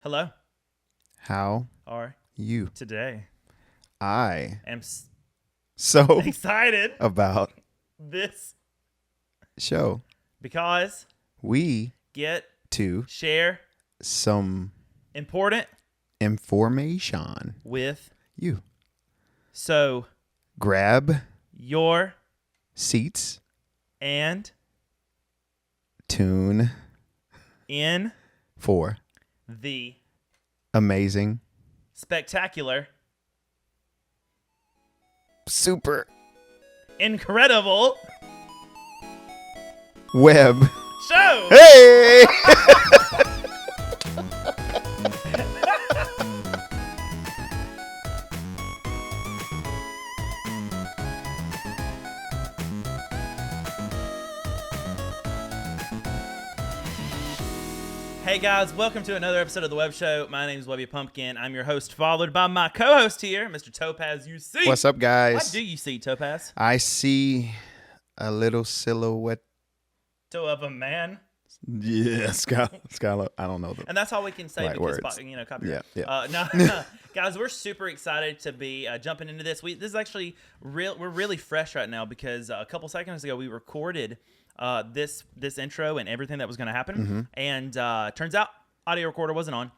Hello. How Are you? today? I am so excited about this show. because We get to share some important information. with You so grab your seats, and tune in for the amazing, spectacular, super incredible web. show. Hey! Hey guys, welcome to another episode of the Web Show. My name is Webby Pumpkin. I'm your host, followed by my co-host here, Mr. Topaz UC. What's up, guys? What do you see, Topaz? I see a little silhouette. Of a man. Yeah, Skylar. I don't know And that's all we can say right because, words. copyright. Yeah. No, guys, we're super excited to be jumping into this. This is actually real. We're really fresh right now because a couple seconds ago we recorded this intro and everything that was going to happen, and turns out audio recorder wasn't on.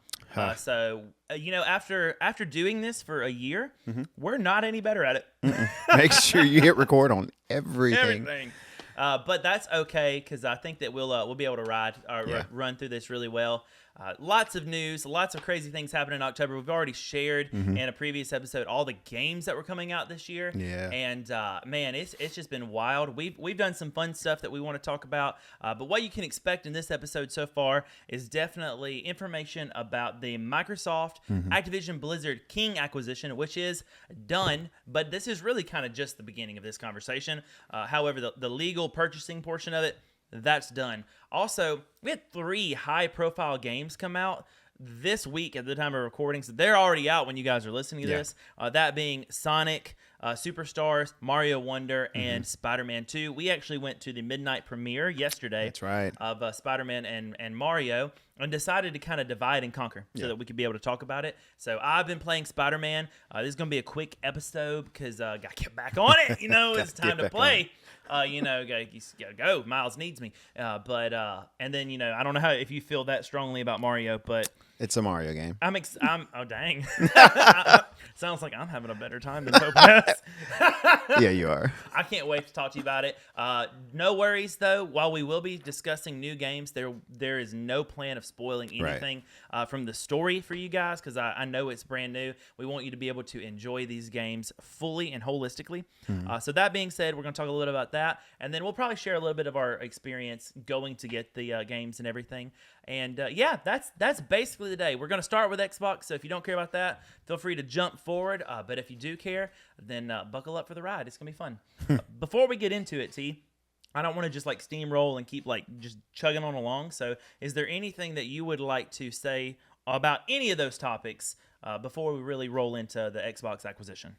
So after doing this for a year, we're not any better at it. Make sure you hit record on everything. But that's okay because I think that we'll be able to run through this really well. Lots of news, lots of crazy things happening in October. We've already shared in a previous episode all the games that were coming out this year. Yeah. And man, it's just been wild. We've done some fun stuff that we want to talk about. But what you can expect in this episode so far is definitely information about the Microsoft Activision Blizzard King acquisition, which is done. But this is really kind of just the beginning of this conversation. However, the legal purchasing portion of it, that's done. Also, we had 3 high-profile games come out this week at the time of recording. So they're already out when you guys are listening to this. That being Sonic, Superstars, Mario Wonder, and Spider-Man 2. We actually went to the midnight premiere yesterday. That's right. Of Spider-Man and Mario, and decided to kind of divide and conquer so that we could be able to talk about it. So I've been playing Spider-Man. This is going to be a quick episode because I got to get back on it. It's time to play. You gotta go. Miles needs me. And then I don't know if you feel that strongly about Mario, but It's a Mario game. oh dang, sounds like I'm having a better time than Topaz. Yeah, you are. I can't wait to talk to you about it. No worries though. While we will be discussing new games, there is no plan of spoiling anything from the story for you guys because I know it's brand new. We want you to be able to enjoy these games fully and holistically. So that being said, we're going to talk a little bit about that, and then we'll probably share a little bit of our experience going to get the games and everything. And that's basically the day. We're going to start with Xbox, so if you don't care about that, feel free to jump forward. But if you do care, then buckle up for the ride. It's going to be fun. Before we get into it, T, I don't want to just steamroll and keep just chugging on along. So is there anything that you would like to say about any of those topics before we really roll into the Xbox acquisition?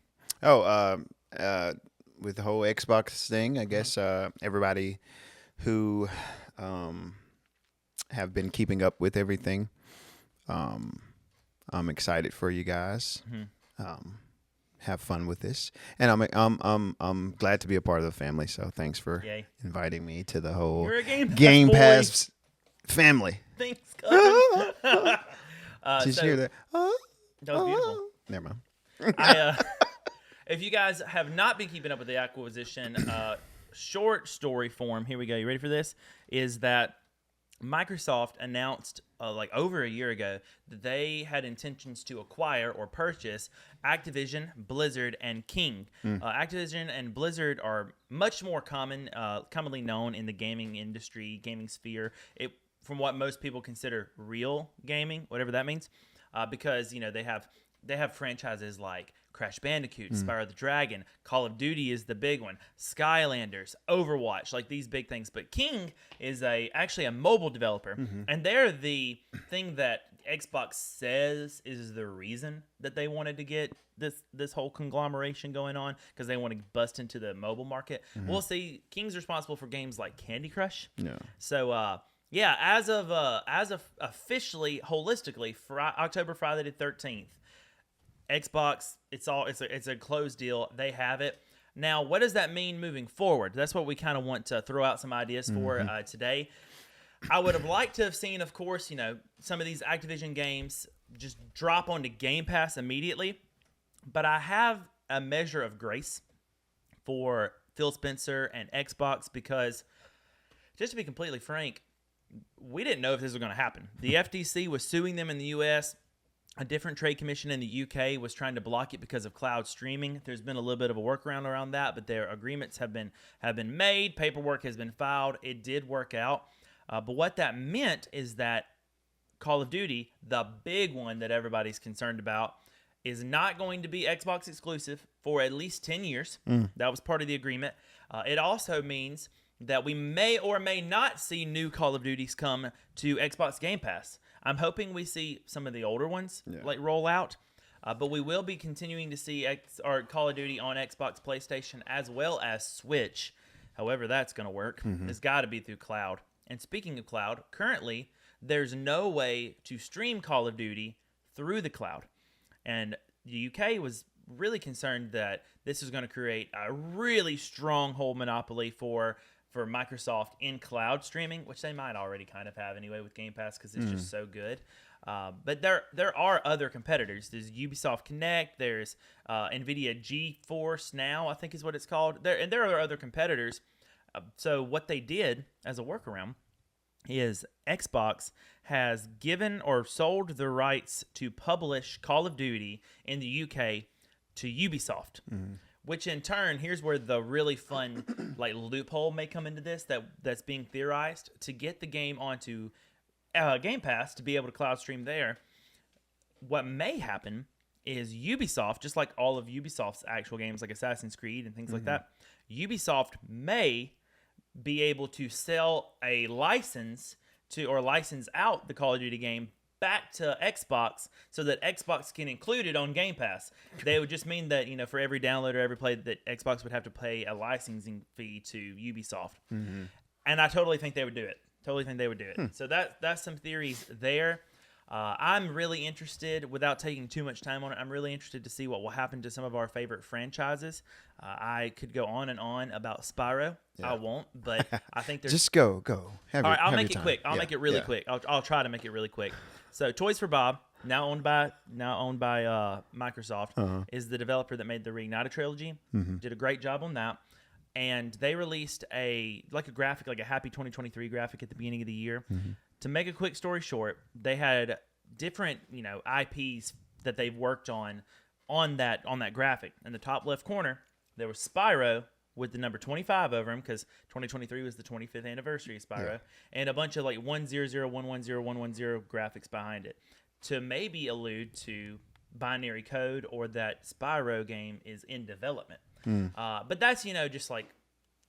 With the whole Xbox thing, I guess everybody who have been keeping up with everything, I'm excited for you guys. Have fun with this, and I'm glad to be a part of the family. So thanks for inviting me to the whole You're a Game Pass family. Thanks, cousin. Did you hear that? That was beautiful. Never mind. If you guys have not been keeping up with the acquisition, short story form, here we go. You ready for this? Is that Microsoft announced over a year ago that they had intentions to acquire or purchase Activision, Blizzard, and King. Activision and Blizzard are much more commonly known in the gaming industry, gaming sphere, from what most people consider real gaming, whatever that means, because they have franchises like Crash Bandicoot, Spyro the Dragon, Call of Duty is the big one, Skylanders, Overwatch, these big things. But King is actually a mobile developer, and they're the thing that Xbox says is the reason that they wanted to get this whole conglomeration going on, because they want to bust into the mobile market. We'll see. King's responsible for games like Candy Crush. Yeah. So Yeah, as of officially, holistically, October Friday the 13th, Xbox, it's a closed deal. They have it. Now, what does that mean moving forward? That's what we kind of want to throw out some ideas for today. I would have liked to have seen, of course, some of these Activision games just drop onto Game Pass immediately. But I have a measure of grace for Phil Spencer and Xbox because, just to be completely frank, we didn't know if this was going to happen. The FTC was suing them in the U.S. A different trade commission in the UK was trying to block it because of cloud streaming. There's been a little bit of a workaround around that, but their agreements have been made. Paperwork has been filed. It did work out. But what that meant is that Call of Duty, the big one that everybody's concerned about, is not going to be Xbox exclusive for at least 10 years. That was part of the agreement. It also means that we may or may not see new Call of Duties come to Xbox Game Pass. I'm hoping we see some of the older ones roll out, but we will be continuing to see Call of Duty on Xbox, PlayStation, as well as Switch. However that's going to work. It's got to be through cloud. And speaking of cloud, currently there's no way to stream Call of Duty through the cloud. And the UK was really concerned that this is going to create a really stronghold monopoly for Microsoft in cloud streaming, which they might already kind of have anyway with Game Pass because it's just so good. But there are other competitors. There's Ubisoft Connect. There's NVIDIA GeForce Now, I think is what it's called. There are other competitors. So what they did as a workaround is Xbox has given or sold the rights to publish Call of Duty in the UK to Ubisoft, which in turn, here's where the really fun loophole may come into this that's being theorized to get the game onto Game Pass to be able to cloud stream there. What may happen is Ubisoft, just like all of Ubisoft's actual games like Assassin's Creed and things like that, Ubisoft may be able to sell a license or license out the Call of Duty game back to Xbox so that Xbox can include it on Game Pass. They would just mean that, for every download or every play that Xbox would have to pay a licensing fee to Ubisoft. And I totally think they would do it. So that's some theories there. I'm really interested, without taking too much time on it, I'm really interested to see what will happen to some of our favorite franchises. I could go on and on about Spyro. Yeah. I won't, but I think there's... Just go. All right, I'll make it quick. I'll make it really quick. I'll try to make it really quick. So Toys for Bob, now owned by Microsoft, is the developer that made the Reignited trilogy. Did a great job on that. And they released a graphic, like a Happy 2023 graphic at the beginning of the year. To make a quick story short, they had different, IPs that they've worked on that graphic. In the top left corner, there was Spyro with the number 25 over him because 2023 was the 25th anniversary of Spyro, and a bunch of 100, 110, 110 graphics behind it to maybe allude to binary code or that Spyro game is in development. But that's, just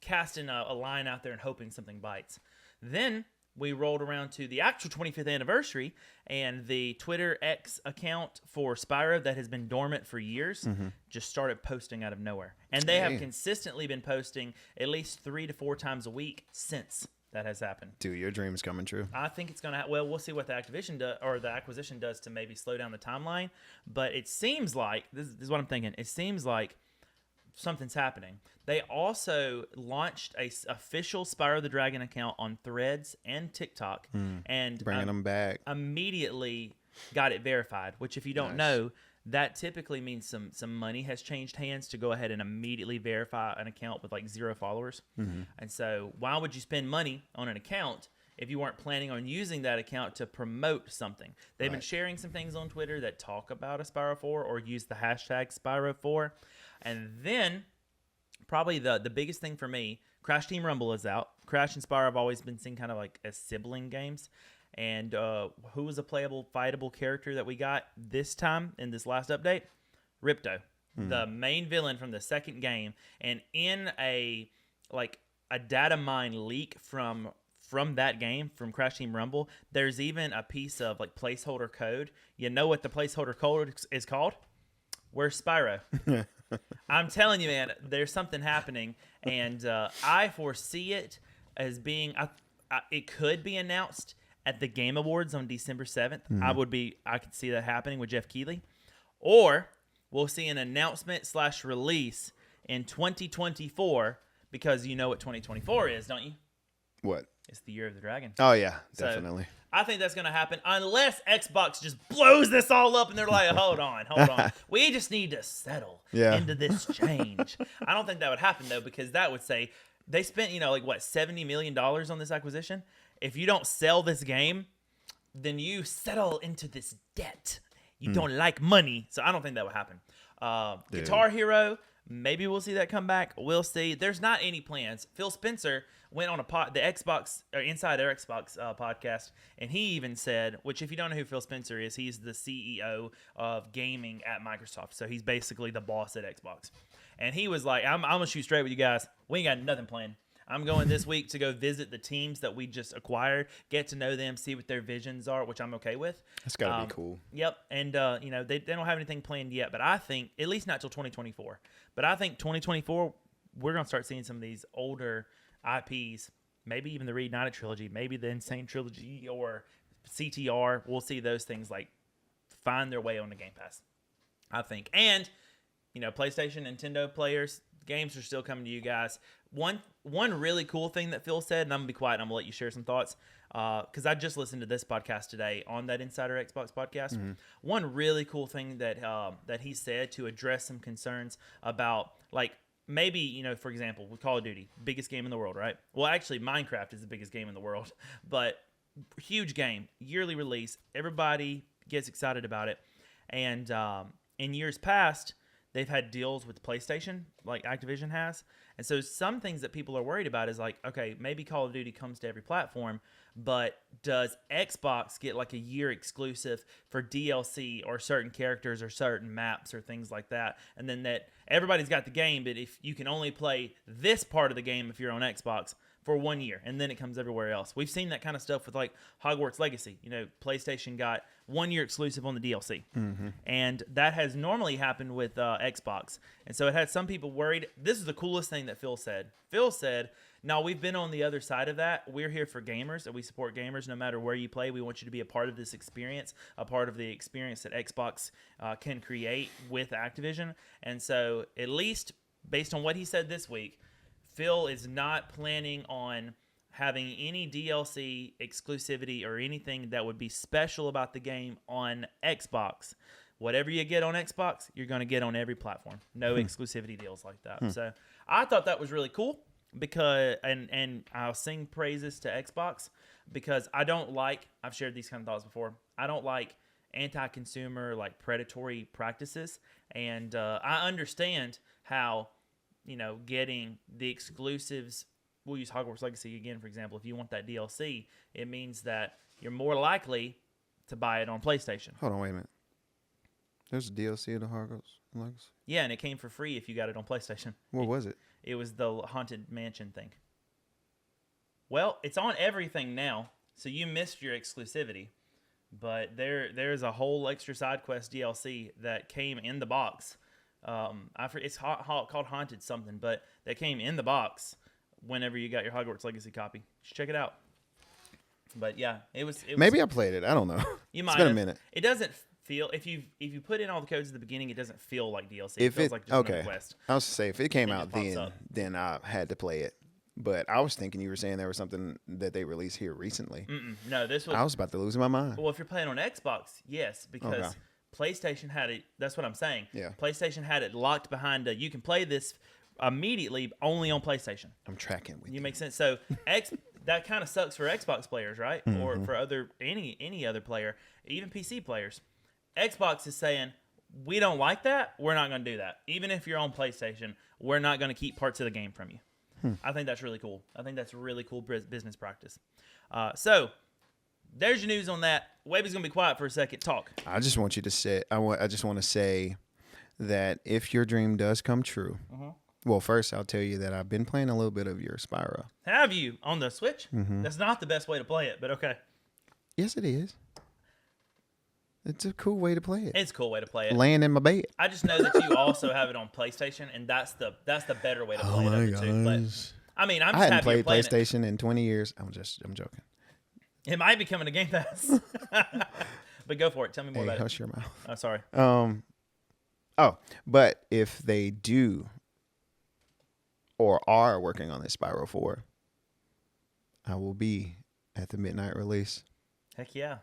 casting a line out there and hoping something bites. Then we rolled around to the actual 25th anniversary, and the Twitter X account for Spyro that has been dormant for years just started posting out of nowhere. And they have consistently been posting at least 3 to 4 times a week since that has happened. Dude, your dream's coming true. I think it's going to well, we'll see what the Activision the acquisition does to maybe slow down the timeline. But it seems like, this is what I'm thinking, it seems like something's happening. They also launched a official Spyro the Dragon account on Threads and TikTok, and bringing them back. Immediately got it verified. Which, if you don't know, that typically means some money has changed hands to go ahead and immediately verify an account with 0 followers. And so, why would you spend money on an account if you weren't planning on using that account to promote something? They've been sharing some things on Twitter that talk about a Spyro 4 or use the hashtag Spyro 4. And then, probably the biggest thing for me, Crash Team Rumble is out. Crash and Spyro have always been seen kind of as sibling games. And who was a playable, fightable character that we got this time in this last update? Ripto, the main villain from the second game. And in a data mine leak from that game, from Crash Team Rumble, there's even a piece of placeholder code. You know what the placeholder code is called? Where's Spyro? I'm telling you, man, there's something happening, and I foresee it as being it could be announced at the Game Awards on December 7th. I could see that happening with Jeff Keighley. Or we'll see an announcement/release in 2024, because you know what 2024 is, don't you? What? It's the Year of the Dragon. Oh, yeah, definitely. So I think that's going to happen unless Xbox just blows this all up and they're like, hold on. We just need to settle into this change. I don't think that would happen, though, because that would say they spent, $70 million on this acquisition. If you don't sell this game, then you settle into this debt. You don't like money. So I don't think that would happen. Guitar Hero, maybe we'll see that come back. We'll see. There's not any plans. Phil Spencer went on the Xbox or Inside Our Xbox podcast, and he even said, which if you don't know who Phil Spencer is, he's the CEO of gaming at Microsoft. So he's basically the boss at Xbox. And he was like, I'm going to shoot straight with you guys. We ain't got nothing planned. I'm going this week to go visit the teams that we just acquired, get to know them, see what their visions are, which I'm okay with. That's got to be cool. Yep. And, they don't have anything planned yet, but I think, at least not till 2024, but I think 2024, we're going to start seeing some of these older IPs, maybe even the Reignited trilogy, maybe the Insane trilogy or CTR. We'll see those things find their way on the Game Pass, I think. And, PlayStation, Nintendo players, games are still coming to you guys. One really cool thing that Phil said, and I'm going to be quiet and I'm going to let you share some thoughts, because I just listened to this podcast today on that Insider Xbox podcast. Mm-hmm. One really cool thing that he said to address some concerns about, maybe, for example, with Call of Duty, biggest game in the world, right? Well, actually, Minecraft is the biggest game in the world, but huge game, yearly release. Everybody gets excited about it. And in years past, they've had deals with PlayStation, like Activision has. And so some things that people are worried about is okay, maybe Call of Duty comes to every platform, but does Xbox get a year exclusive for DLC or certain characters or certain maps or things like that? And then that everybody's got the game, but if you can only play this part of the game if you're on Xbox for 1 year, and then it comes everywhere else. We've seen that kind of stuff with Hogwarts Legacy. PlayStation got 1 year exclusive on the DLC. Mm-hmm. And that has normally happened with Xbox. And so it had some people worried. This is the coolest thing that Phil said. Phil said, no, we've been on the other side of that. We're here for gamers, and we support gamers no matter where you play. We want you to be a part of this experience, a part of the experience that Xbox can create with Activision. And so at least based on what he said this week, Phil is not planning on having any DLC exclusivity or anything that would be special about the game on Xbox. Whatever you get on Xbox, you're going to get on every platform. No exclusivity deals like that. So I thought that was really cool, because and I'll sing praises to Xbox, because I've shared these kind of thoughts before. I don't like anti-consumer, predatory practices. And I understand how, getting the exclusives, we'll use Hogwarts Legacy again, for example. If you want that DLC, it means that you're more likely to buy it on PlayStation. Hold on, wait a minute. There's a DLC of the Hogwarts Legacy? Yeah, and it came for free if you got it on PlayStation. What was it? It was the Haunted Mansion thing. Well, it's on everything now, so you missed your exclusivity. But there's a whole extra side quest DLC that came in the box. It's called Haunted something, but that came in the box whenever you got your Hogwarts Legacy copy. Just check it out. But yeah, it was maybe I played it. I don't know. It's been a minute. It doesn't feel, if you put in all the codes at the beginning, it doesn't feel like DLC. It feels like just another quest. I was to say, if it came out then I had to play it. But I was thinking you were saying there was something that they released here recently. No, this was. I was about to lose my mind. Well, if you're playing on Xbox, yes, because PlayStation had it. That's what I'm saying. Yeah. PlayStation had it locked behind you can play this immediately only on PlayStation. I'm tracking with you. You make sense. So that kind of sucks for Xbox players, right? Mm-hmm. Or for any other player, even PC players. Xbox is saying, we don't like that. We're not going to do that. Even if you're on PlayStation, we're not going to keep parts of the game from you. I think that's really cool. I think that's a really cool business practice. So there's your news on that. Wavy's going to be quiet for a second. Talk. I just want you to say, I just want to say that if your dream does come true, well, first I'll tell you that I've been playing a little bit of your Spyro. Have you? On the Switch? Mm-hmm. That's not the best way to play it, but okay. Yes, it is. It's a cool way to play it. It's a cool way to play it. Laying in my bed. I just know that you also have it on PlayStation, and that's the better way to play it of the two. But I mean, I'm I just hadn't happy played you're playing PlayStation in 20 years. I'm joking. It might be coming to Game Pass. But go for it. Tell me more about hush your mouth. Oh, sorry. But if they do or are working on this Spyro 4, I will be at the midnight release. Heck yeah.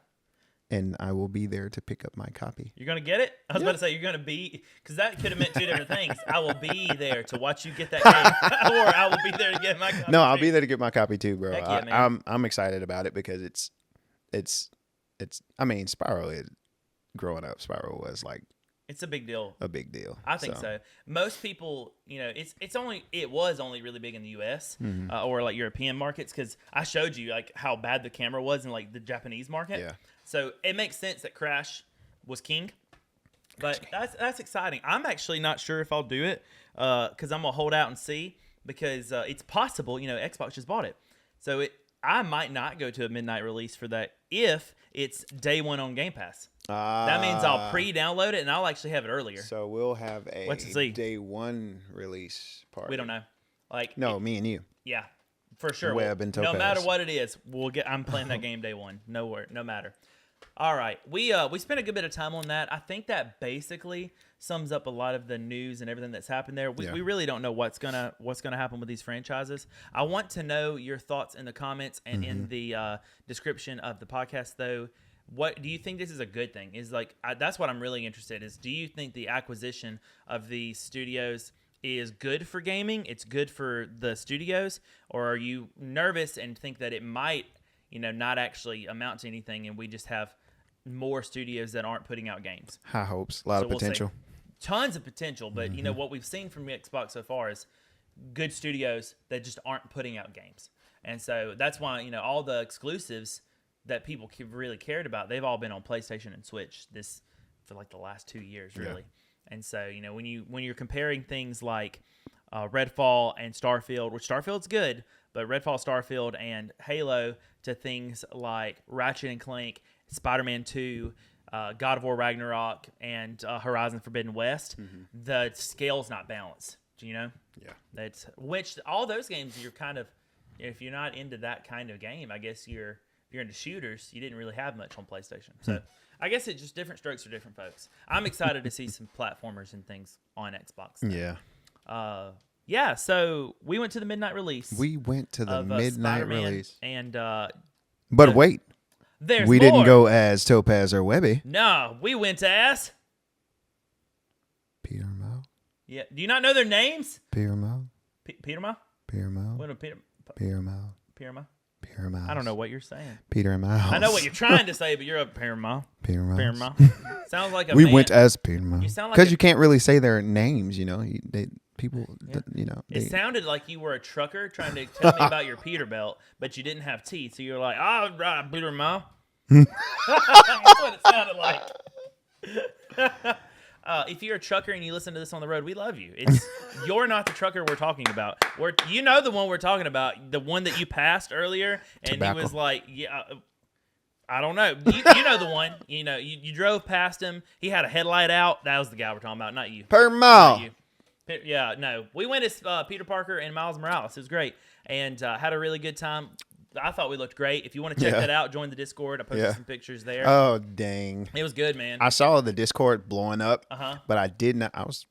And I will be there to pick up my copy. You're going to get it? I was about to say you're going to be, because that could have meant two different things. I will be there to watch you get that game, or I will be there to get my copy. No, I'll be there to get my copy too, bro. Heck yeah, man. I'm excited about it because it's. I mean, growing up, Spyro was like. It's a big deal. A big deal. I think so. Most people, it was only really big in the U.S. Or like European markets, because I showed you like how bad the camera was in like the Japanese market. Yeah. So it makes sense that Crash was king. But that's exciting. I'm actually not sure if I'll do it because I'm gonna hold out and see, because it's possible. Xbox just bought it, so I might not go to a midnight release for that if it's day one on Game Pass. That means I'll pre-download it and I'll actually have it earlier. So we'll have a day one release party. We don't know. Me and you. Yeah, for sure. Web and Topaz. No matter what it is, I'm playing that game day one. No matter. All right, we spent a good bit of time on that. I think that basically sums up a lot of the news and everything that's happened there. We really don't know what's gonna happen with these franchises. I want to know your thoughts in the comments and in the description of the podcast, though. What do you think this is a good thing? That's what I'm really interested in. Do you think the acquisition of the studios is good for gaming? It's good for the studios, or are you nervous and think that it might, not actually amount to anything, and we just have more studios that aren't putting out games? High hopes, a lot of potential. Tons of potential, but what we've seen from Xbox so far is good studios that just aren't putting out games. And so that's why, all the exclusives that people really cared about, they've all been on PlayStation and Switch for like the last 2 years, really. Yeah. And so, when you're comparing things like Redfall and Starfield, which Starfield's good, but Redfall, Starfield, and Halo to things like Ratchet and Clank, Spider-Man 2, God of War Ragnarok, and Horizon Forbidden West, the scale's not balanced. Yeah. Which all those games, you're kind of, if you're not into that kind of game, I guess if you're into shooters, you didn't really have much on PlayStation. So I guess it's just different strokes for different folks. I'm excited to see some platformers and things on Xbox. Yeah. Yeah, so we went to the midnight release. We went to the midnight Spider-Man release. And but wait. There's we more. Didn't go as Topaz or Webby. No, we went as Peter Mo. Yeah. Do you not know their names? Peter Mo. Peter Mo? Peter Mo. What Peter Mo. Peter Mo? Peter Mouse. I don't know what you're saying. Peter Mouse. I know what you're trying to say, but you're a Peter Mo. Peter Mouse. Peter Mo. Sounds like a We man. went as Peter Mouse. You sound like because you can't really say their names, people, It sounded like you were a trucker trying to tell me about your Peterbilt, but you didn't have teeth, so you're like, "Oh, right, Peter Mo." That's what it sounded like. If you're a trucker and you listen to this on the road, we love you. You're not the trucker we're talking about. The one we're talking about, the one that you passed earlier, and Tobacco. He was like, "Yeah, I don't know." You know the one. You drove past him. He had a headlight out. That was the guy we're talking about, not you. Per Mo. Yeah, no. We went as Peter Parker and Miles Morales. It was great, and had a really good time. I thought we looked great. If you want to check that out, join the Discord. I posted some pictures there. Oh, dang. It was good, man. I saw the Discord blowing up, but I did not. I was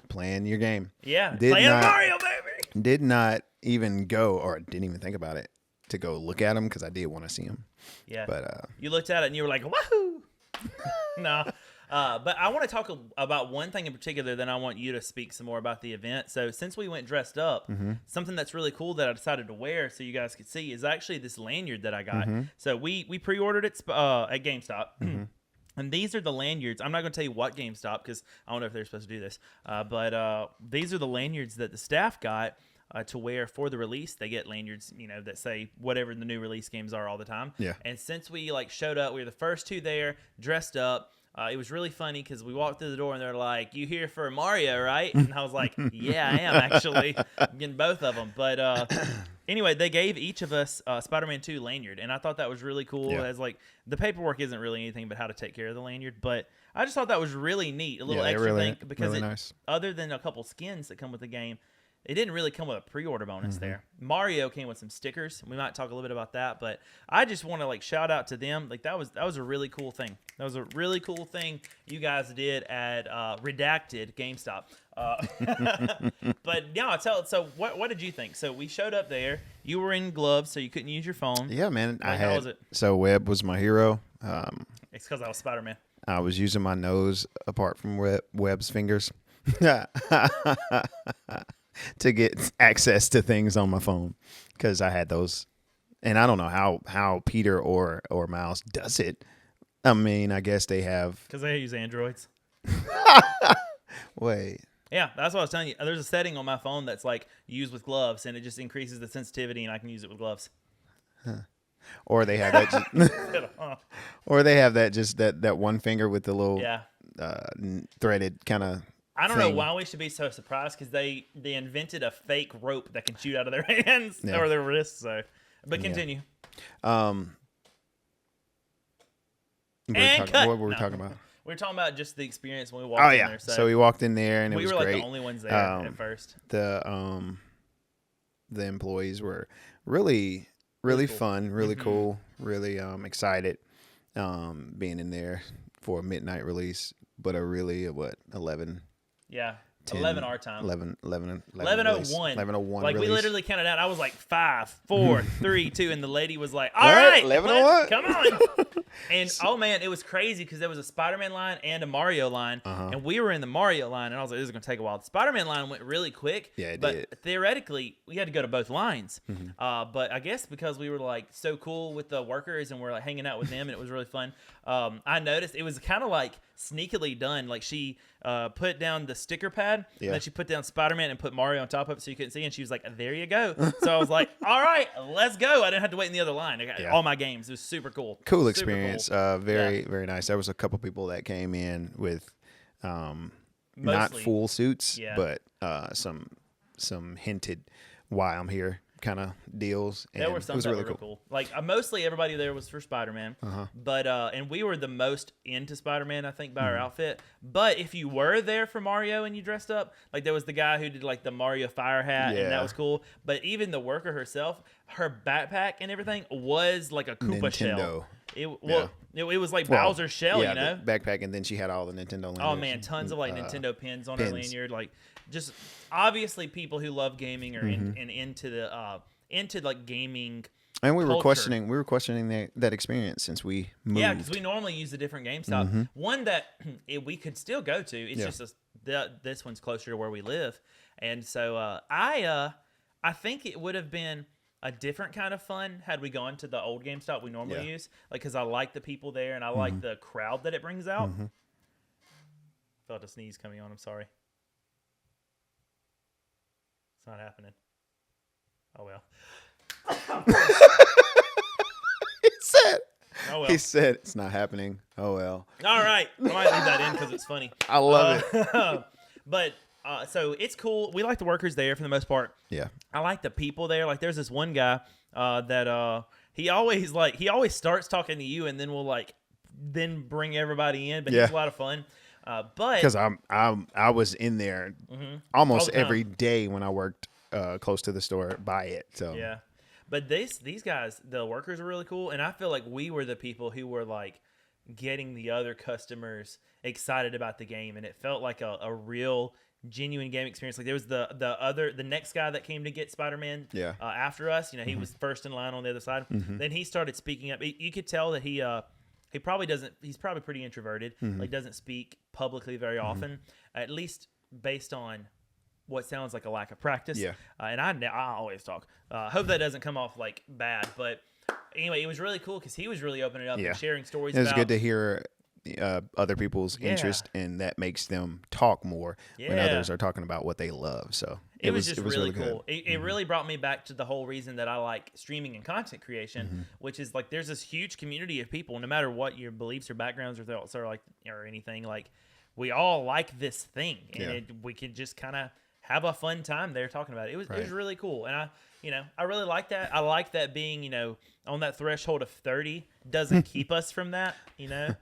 playing your game. Yeah, playing Mario, baby. Did not even go, or didn't even think about it, to go look at them because I did want to see them. Yeah. But you looked at it and you were like, wahoo. No. But I want to talk about one thing in particular, then I want you to speak some more about the event. So since we went dressed up, something that's really cool that I decided to wear so you guys could see is actually this lanyard that I got. So we pre-ordered it at GameStop. And these are the lanyards. I'm not going to tell you what GameStop because I don't know if they're supposed to do this. But these are the lanyards that the staff got to wear for the release. They get lanyards, that say whatever the new release games are all the time. Yeah. And since we showed up, we were the first two there, dressed up. It was really funny because we walked through the door and they're like, "You here for Mario, right?" And I was like, "Yeah, I am actually." I'm getting both of them. But anyway, they gave each of us Spider-Man 2 lanyard, and I thought that was really cool. Yeah. As the paperwork isn't really anything but how to take care of the lanyard, but I just thought that was really neat, a little extra thing because really nice. Other than a couple skins that come with the game, it didn't really come with a pre-order bonus there. Mario came with some stickers. We might talk a little bit about that, but I just want to like shout out to them. Like that was a really cool thing. That was a really cool thing you guys did at Redacted GameStop. But yeah, so what did you think? So we showed up there. You were in gloves, so you couldn't use your phone. Yeah, man. Like, how was it? So Webb was my hero. It's because I was Spider-Man. I was using my nose apart from Webb's fingers to get access to things on my phone because I had those. And I don't know how Peter or Miles does it. I mean, I guess they have. Because they use Androids. Wait. Yeah, that's what I was telling you. There's a setting on my phone that's like use with gloves, and it just increases the sensitivity, and I can use it with gloves. Huh. Or they have that. Or they have that just that one finger with the little threaded kind of. I don't know why we should be so surprised because they invented a fake rope that can shoot out of their hands or their wrists. So, but continue. What were we talking about? We were talking about just the experience when we walked in there. So we walked in there and it was great. We were like the only ones there at first. The employees were really cool. Fun, really cool, really excited being in there for a midnight release, but a really 11. Yeah. 10, 11 our time. 11:01. 11:01. Like release. we literally counted out. I was like 5, 4, 3, 2, and the lady was like, "All right, 11:01. Come on." And oh man, it was crazy because there was a Spider-Man line and a Mario line, and we were in the Mario line, and I was like, "This is gonna take a while." The Spider-Man line went really quick. Yeah, it but did. Theoretically, we had to go to both lines. But I guess because we were like so cool with the workers and we're like hanging out with them, and it was really fun. I noticed it was kind of like sneakily done. Like she put down the sticker pad, and then she put down Spider-Man and put Mario on top of it so you couldn't see, and she was like, "There you go." So I was like, "All right, let's go." I didn't have to wait in the other line. I got all my games. It was super cool. Cool experience. Cool. Very nice. There was a couple people that came in with not full suits, but some hinted why I'm here kind of deals. And there were some it was that really were cool. Like mostly everybody there was for Spider-Man, but and we were the most into Spider-Man, I think, by our outfit. But if you were there for Mario and you dressed up, like there was the guy who did like the Mario fire hat, and that was cool. But even the worker herself, her backpack and everything was like a Koopa shell. It was like Bowser's shell, you know, backpack, and then she had all the Nintendo lanyards. Oh man, tons of like Nintendo pins on her lanyard, like just obviously people who love gaming or into like gaming. And we were culture. questioning that experience since we moved. Yeah, because we normally use a different GameStop, one that we could still go to. It's just this one's closer to where we live, and so I think it would have been a different kind of fun had we gone to the old GameStop we normally use, like because I like the people there and I like the crowd that it brings out. Felt a sneeze coming on. I'm sorry. It's not happening. Oh well. He said it's not happening. Oh well. All right, I might leave that in because it's funny. I love it. But so it's cool. We like the workers there for the most part. Yeah. I like the people there. Like there's this one guy that he always starts talking to you and then we'll then bring everybody in. But he's a lot of fun. But because I was in there almost every day when I worked close to the store by it. So yeah. But these guys, the workers are really cool, and I feel like we were the people who were like getting the other customers excited about the game, and it felt like a real genuine game experience. Like there was the next guy that came to get Spider-Man after us. You know, he was first in line on the other side. Then he started speaking up. You could tell that he probably doesn't. He's probably pretty introverted. Like doesn't speak publicly very often, at least based on what sounds like a lack of practice. Yeah. And I always talk. Hope that doesn't come off like bad, but anyway, it was really cool because he was really opening up and sharing stories. It was good to hear other people's interest, and that makes them talk more when others are talking about what they love. So it was just really cool. It really brought me back to the whole reason that I like streaming and content creation, which is like there's this huge community of people, no matter what your beliefs or backgrounds or thoughts are like or anything, like we all like this thing, and we can just kind of have a fun time there talking about it. It was really cool, and I really like that. I like that being on that threshold of 30 doesn't keep us from that. It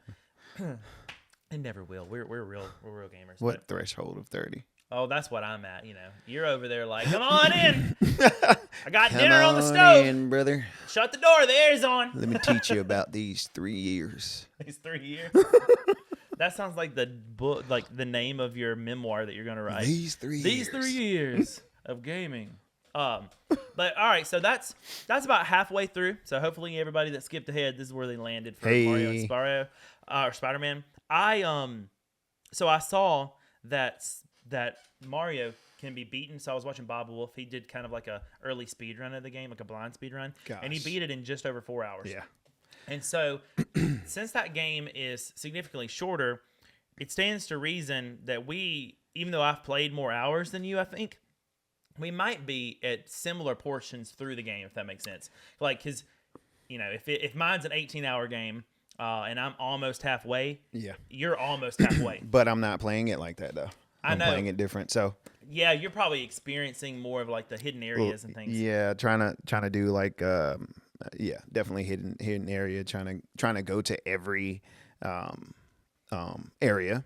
never will. We're real gamers. What threshold of 30? Oh, that's what I'm at. You're over there like, come on in. I got Come dinner on the stove. in, brother. Shut the door. The air's on. Let me teach you about these 3 years. These 3 years. That sounds like the book, like the name of your memoir that you're gonna write. These 3 years. These 3 years of gaming. But all right, so that's about halfway through. So hopefully everybody that skipped ahead, this is where they landed for Mario and Spider-Man. So I saw that Mario can be beaten. So I was watching Bob Wolf. He did kind of like a early speed run of the game, like a blind speed run, and he beat it in just over 4 hours. Yeah. And so, since that game is significantly shorter, it stands to reason that even though I've played more hours than you, I think, we might be at similar portions through the game, if that makes sense. Like, because, if mine's an 18-hour game and I'm almost halfway, you're almost halfway. But I'm not playing it like that, though. I'm playing it different, so... Yeah, you're probably experiencing more of, like, the hidden areas and things. Yeah, trying to do, like... definitely hidden area. Trying to go to every area,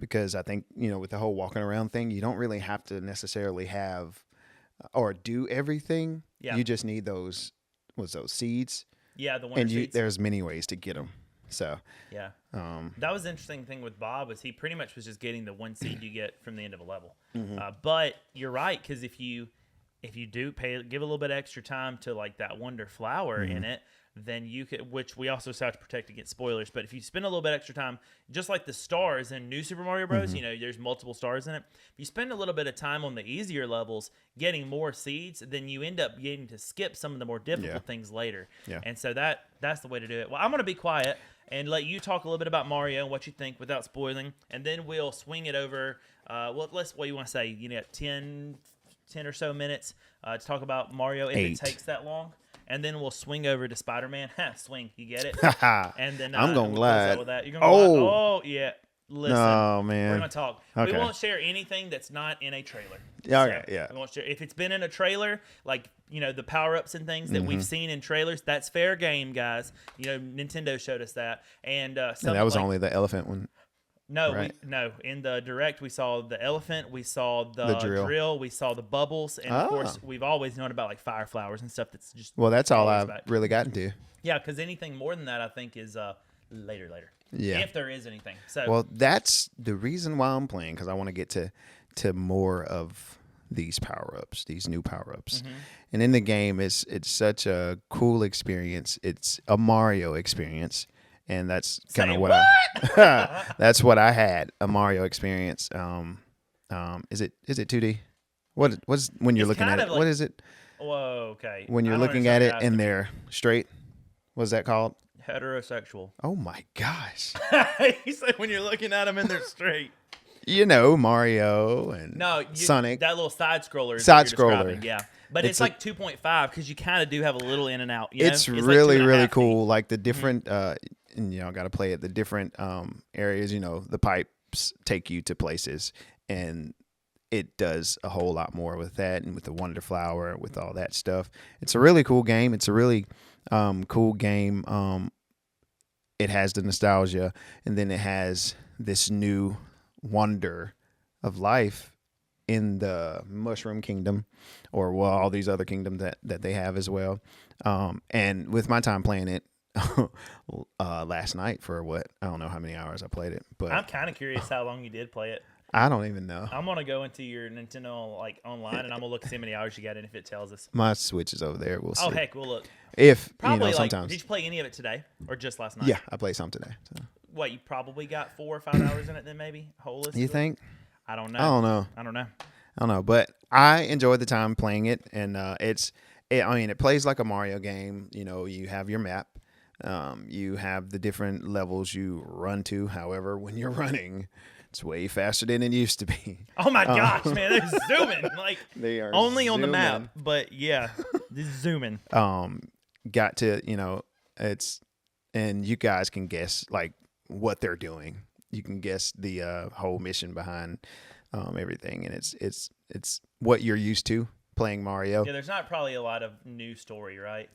because I think with the whole walking around thing, you don't really have to necessarily have or do everything. Yeah. You just need those seeds. Yeah, the wonder seeds. There's many ways to get them. So yeah, that was the interesting thing with Bob was he pretty much was just getting the one seed you get from the end of a level. But you're right, because if you do give a little bit extra time to like that wonder flower in it, then you could, which we also have to protect against spoilers. But if you spend a little bit extra time, just like the stars in New Super Mario Bros., there's multiple stars in it. If you spend a little bit of time on the easier levels getting more seeds, then you end up getting to skip some of the more difficult things later. Yeah. And so that's the way to do it. Well, I'm going to be quiet and let you talk a little bit about Mario and what you think without spoiling, and then we'll swing it over. What do you want to say? 10 or so minutes to talk about Mario if it takes that long. And then we'll swing over to Spider-Man. Swing, you get it? And then I'm going to glide. With that. You're gonna glide. Oh, yeah. Listen, oh, man. We're going to talk. Okay. We won't share anything that's not in a trailer. Okay, yeah. We won't share. If it's been in a trailer, like, the power-ups and things that we've seen in trailers, that's fair game, guys. Nintendo showed us that. And that was only the elephant one. No, right. In the direct, we saw the elephant, we saw the drill, we saw the bubbles, and of course, we've always known about like fire flowers and stuff. That's just that's all I've really gotten to. Yeah, because anything more than that, I think, is later. Yeah, if there is anything. So that's the reason why I'm playing, because I want to get to more of these power-ups, these new power-ups. And in the game, it's such a cool experience. It's a Mario experience. And that's kind of that's what I had, a Mario experience. Is it 2D? What's when you're looking at it? Like, what is it? Whoa, okay. When you're looking at it and they're straight, what's that called? Heterosexual. Oh my gosh. You said when you're looking at them and they're straight. Mario and Sonic. That little side scroller. Yeah. But it's like 2.5 because you kind of do have a little in and out. It's really, like really cool. Like the different, and got to play it. The different areas, the pipes take you to places, and it does a whole lot more with that, and with the Wonder Flower, with all that stuff. It's a really cool game. It's a really cool game. It has the nostalgia, and then it has this new wonder of life in the Mushroom Kingdom, or all these other kingdoms that they have as well. And with my time playing it last night for I don't know how many hours I played it, but I'm kind of curious how long you did play it. I don't even know. I'm gonna go into your Nintendo online and I'm gonna look to see how many hours you got in if it tells us. My Switch is over there. We'll see. Oh heck, we'll look. If probably sometimes. Did you play any of it today or just last night? Yeah, I played some today. So. What, you probably got 4 or 5 hours in it then maybe? Whole list. You think? I don't know. I don't know, but I enjoyed the time playing it, and it plays like a Mario game. You have your map, you have the different levels you run to. However, when you're running, it's way faster than it used to be. Oh my gosh, man, they're zooming like they are only on the map, but yeah, they're zooming. Got to and you guys can guess like what they're doing. You can guess the whole mission behind everything, and it's what you're used to playing Mario. Yeah, there's not probably a lot of new story, right?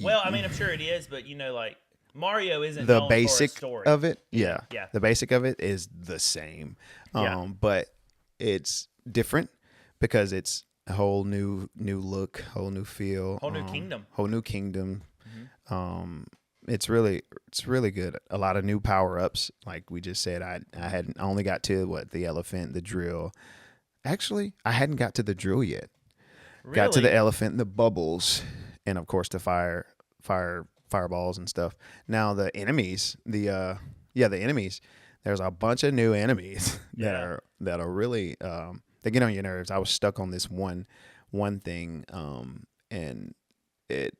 Well, I mean, I'm sure it is, but like Mario isn't the known basic for a story. of it. Yeah, the basic of it is the same. But it's different because it's a whole new look, whole new feel, Whole new kingdom. whole new kingdom. Mm-hmm. It's really good. A lot of new power ups, like we just said. I only got to the elephant, the drill. Actually, I hadn't got to the drill yet. Really? Got to the elephant, the bubbles, and of course the fireballs and stuff. Now the enemies, the enemies. There's a bunch of new enemies that are really they get on your nerves. I was stuck on this one thing, and it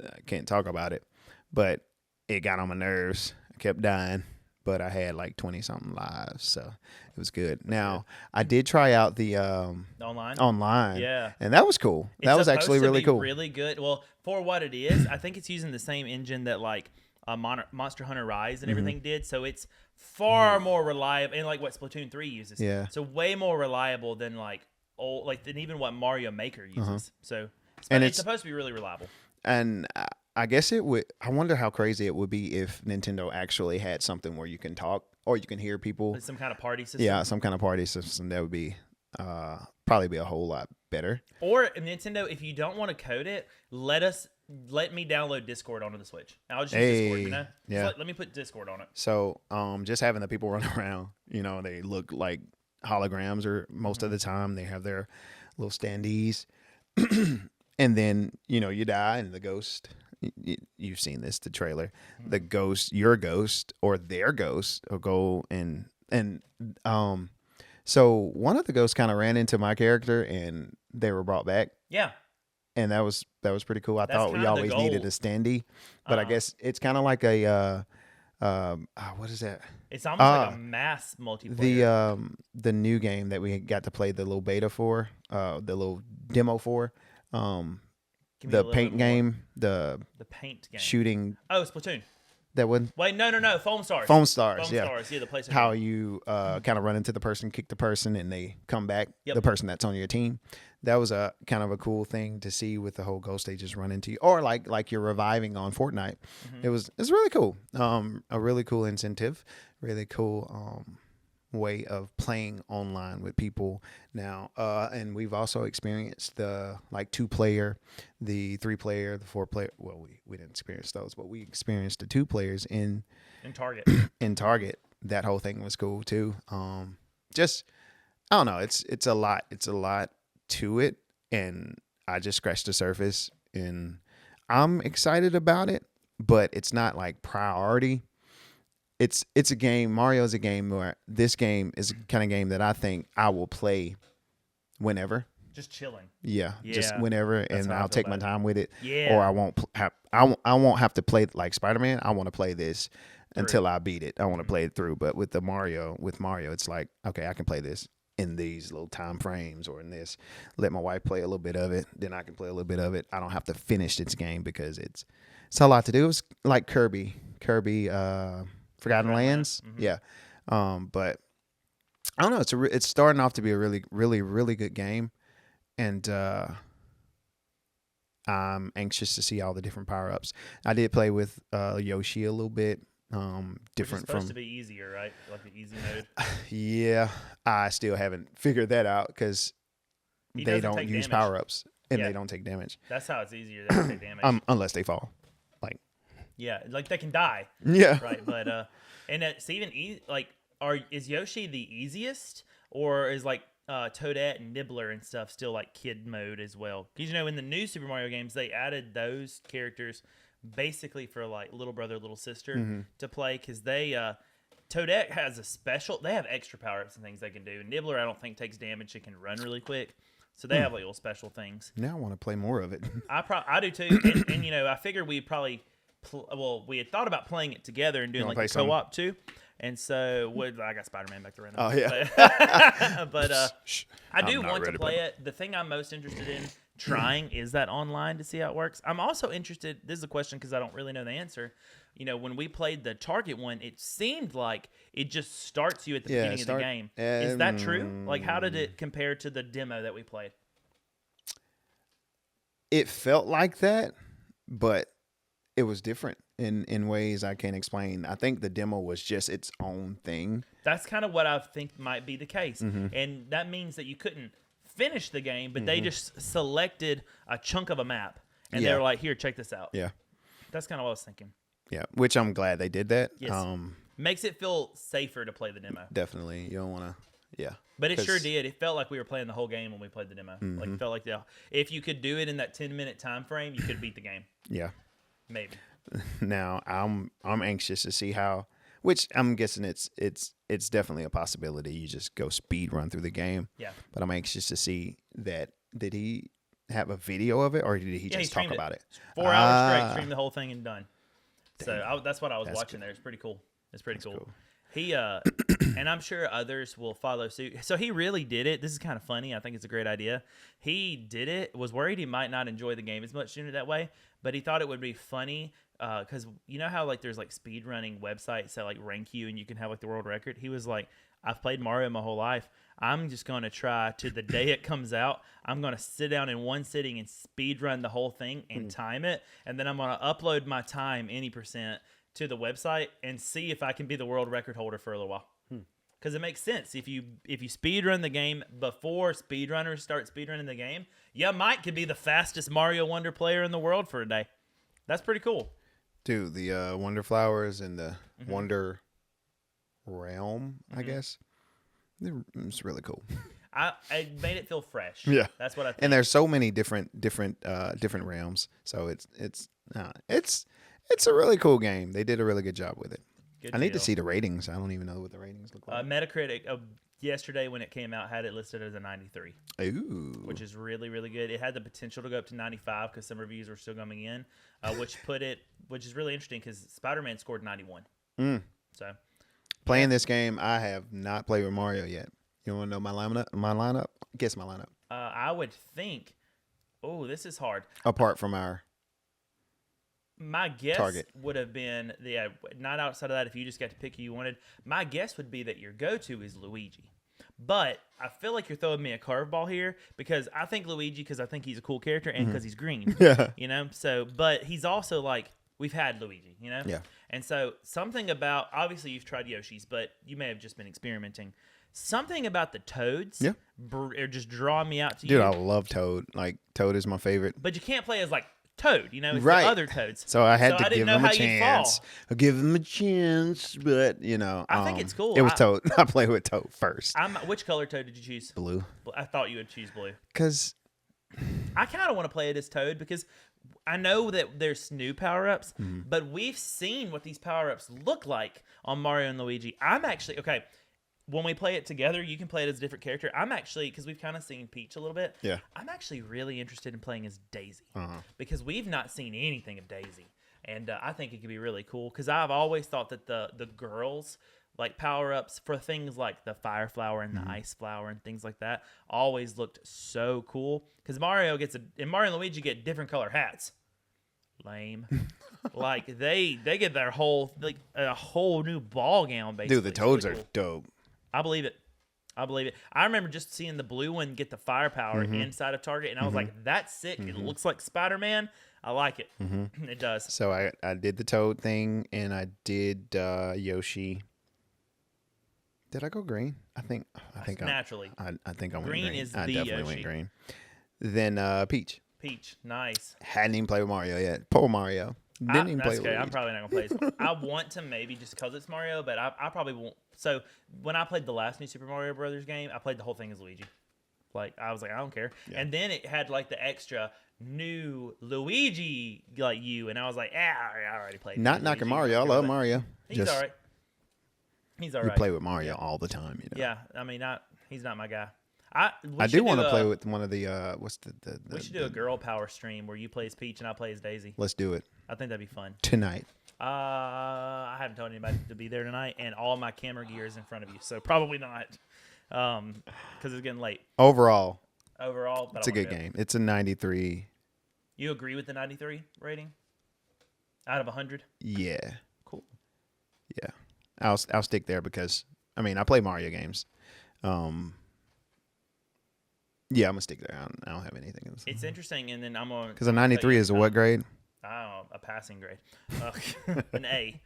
I can't talk about it, but it got on my nerves. I kept dying, but I had like 20 something lives, so it was good. Now I did try out the online, yeah, and that was cool. That was actually really cool. Really good. Well, for what it is, I think it's using the same engine that like Monster Hunter Rise and everything did, so it's far more reliable, and like what Splatoon 3 uses. Yeah, so way more reliable than like than even what Mario Maker uses. So and it's supposed to be really reliable. And I guess it would. I wonder how crazy it would be if Nintendo actually had something where you can talk or you can hear people. Some kind of party system. Yeah, some kind of party system. That would be probably be a whole lot better. Or Nintendo, if you don't want to code it, let me download Discord onto the Switch. I'll just use Discord, you know? Yeah. Let me put Discord on it. So just having the people run around, they look like holograms, or most of the time they have their little standees. And then, you die, and the ghost, you've seen this, the trailer, the ghost, your ghost or their ghost will go and so one of the ghosts kind of ran into my character and they were brought back. Yeah. And that was pretty cool. I thought we always needed a standee, but I guess it's kind of like a, what is that? It's almost like a mass multiplayer. The new game that we got to play the little beta for, the little demo for, the paint game, the paint game, shooting. Oh, Splatoon. That one. Wait, no, Foam Stars. Foam Stars, yeah. The PlayStation. How you kind of run into the person, kick the person, and they come back. Yep. The person that's on your team. That was a kind of a cool thing to see with the whole ghost. They just run into you, or like you're reviving on Fortnite. It's really cool. A really cool incentive. Really cool way of playing online with people now. And we've also experienced the 2-player, the 3-player, the 4-player. Well, we didn't experience those, but we experienced the 2 players in Target. In Target. That whole thing was cool too. Just I don't know. It's a lot. It's a lot to it, and I just scratched the surface, and I'm excited about it, but it's not like priority. It's a game. Mario is a game where this game is a kind of game that I think I will play whenever. Just chilling. Yeah. Just whenever, and I'll take my time with it. Yeah. Or I won't have to play like Spider-Man. I want to play this until I beat it. I want to play it through. But with Mario, it's like, okay, I can play this in these little time frames, or in this. Let my wife play a little bit of it, then I can play a little bit of it. I don't have to finish this game because it's a lot to do. It was like Kirby. Forgotten Lands. Mm-hmm. Yeah. But I don't know. It's starting off to be a really, really, really good game. And I'm anxious to see all the different power-ups. I did play with Yoshi a little bit. Different supposed to be easier, right? Like the easy mode. Yeah. I still haven't figured that out because they don't use power-ups and they don't take damage. That's how it's easier. They don't take damage. Unless they fall. Yeah, like they can die. Yeah. Right, but and it's even is Yoshi the easiest, or is like Toadette and Nibbler and stuff still like kid mode as well? Because in the new Super Mario games they added those characters basically for like little brother, little sister to play, because they Toadette has they have extra power ups and things they can do. Nibbler I don't think takes damage and can run really quick. So they have like little special things. Now I want to play more of it. I do too, and I figure we probably. We had thought about playing it together and doing like a co-op too, and so I got Spider-Man back to random. Oh yeah, but I do want to play it. The thing I'm most interested in trying is that online to see how it works. I'm also interested. This is a question because I don't really know the answer. When we played the Target one, it seemed like it just starts you at the beginning of the game. Is that true? Like, how did it compare to the demo that we played? It felt like that, but. It was different. in ways I can't explain. I think the demo was just its own thing. That's kind of what I think might be the case. And that means that you couldn't finish the game, but they just selected a chunk of a map. And they were like, here, check this out. Yeah. That's kind of what I was thinking. Yeah, which I'm glad they did that. Yes. Makes it feel safer to play the demo. Definitely. You don't want to, yeah. But it sure did. It felt like we were playing the whole game when we played the demo. Like, it felt like if you could do it in that 10-minute time frame, you could beat the game. Yeah. Maybe. Now, I'm anxious to see how, which I'm guessing it's definitely a possibility. You just go speed run through the game. Yeah. But I'm anxious to see that. Did he have a video of it, or did he just talk about it? 4 hours straight, streamed the whole thing and done. So that's what I was watching there. It's pretty cool. It's pretty cool. He and I'm sure others will follow suit. So he really did it. This is kind of funny. I think it's a great idea. He did it. Was worried he might not enjoy the game as much doing it that way, but he thought it would be funny because you know how like there's like speed running websites that like rank you and you can have like the world record. He was like, I've played Mario my whole life. I'm just going to try to the day it comes out. I'm going to sit down in one sitting and speed run the whole thing and time it, and then I'm going to upload my time any percent to the website and see if I can be the world record holder for a little while. Because it makes sense. If you speed run the game before speedrunners start speedrunning the game, you might could be the fastest Mario Wonder player in the world for a day. That's pretty cool. Dude, the Wonder Flowers and the Wonder Realm, I guess. It's really cool. I made it feel fresh. Yeah, that's what I think. And there's so many different realms, so it's a really cool game. They did a really good job with it. I need to see the ratings. I don't even know what the ratings look like. Metacritic yesterday when it came out had it listed as a 93. Ooh, which is really, really good. It had the potential to go up to 95 because some reviews were still coming in, which is really interesting because Spider-Man scored 91. So. Playing this game, I have not played with Mario yet. You want to know my lineup? Guess my lineup. I would think. Oh, this is hard. Apart from my guess target would have been not outside of that. If you just got to pick who you wanted, my guess would be that your go-to is Luigi. But I feel like you're throwing me a curveball here because I think Luigi because I think he's a cool character and because he's green. Yeah. You know. So, but he's also like. We've had Luigi, you know? Yeah. And so something about, obviously you've tried Yoshi's, but you may have just been experimenting. Something about the Toads are just drawing me out to you. Dude, I love Toad. Like, Toad is my favorite. But you can't play as, like, Toad, you know? It's right. the other Toads. So I had to give him a chance. I'll give him a chance, but, you know. I think it's cool. It was Toad. I played with Toad first. Which color Toad did you choose? Blue. I thought you would choose blue. Because I kind of want to play it as Toad because I know that there's new power-ups, but we've seen what these power-ups look like on Mario and Luigi. I'm actually, okay, when we play it together, you can play it as a different character. I'm actually, because we've kind of seen Peach a little bit, I'm actually really interested in playing as Daisy because we've not seen anything of Daisy. And I think it could be really cool because I've always thought that the girls, like power-ups for things like the fire flower and the ice flower and things like that always looked so cool because Mario and Luigi get different color hats. Lame. Like they get their whole a whole new ball gown basically. Dude, the Toads really are dope. I believe it. I remember just seeing the blue one get the firepower inside of Target, and I was like, "That's sick! It looks like Spider-Man. I like it. It does." So I did the Toad thing, and I did Yoshi. Did I go green? I think naturally. I think I went green. green. Is I the definitely Yoshi. went green. Then Peach. Peach, nice. Hadn't even played with Mario yet. Poor Mario. Didn't even play with Luigi. I'm probably not gonna play. I want to maybe just because it's Mario, but I probably won't. So when I played the last new Super Mario Brothers game, I played the whole thing as Luigi. Like I was like, I don't care. Yeah. And then it had like the extra new Luigi like you, and I was like, I already played. Not knocking Mario. I love Mario. He's all right. He's all right. You play with Mario all the time, you know. Yeah, I mean, he's not my guy. I do want to play with one of the what's the we should do a girl power stream where you play as Peach and I play as Daisy. Let's do it. I think that'd be fun. Tonight. I haven't told anybody to be there tonight, and all my camera gear is in front of you, so probably not. Because it's getting late. Overall, but it's a good game. It's a 93. You agree with the 93 rating out of 100? Yeah. Cool. Yeah, I'll stick there because I mean I play Mario games. Yeah, I'm gonna stick there. I don't have anything else. It's interesting, and then I'm gonna because a 93 is a what grade? I don't know, a passing grade, an A.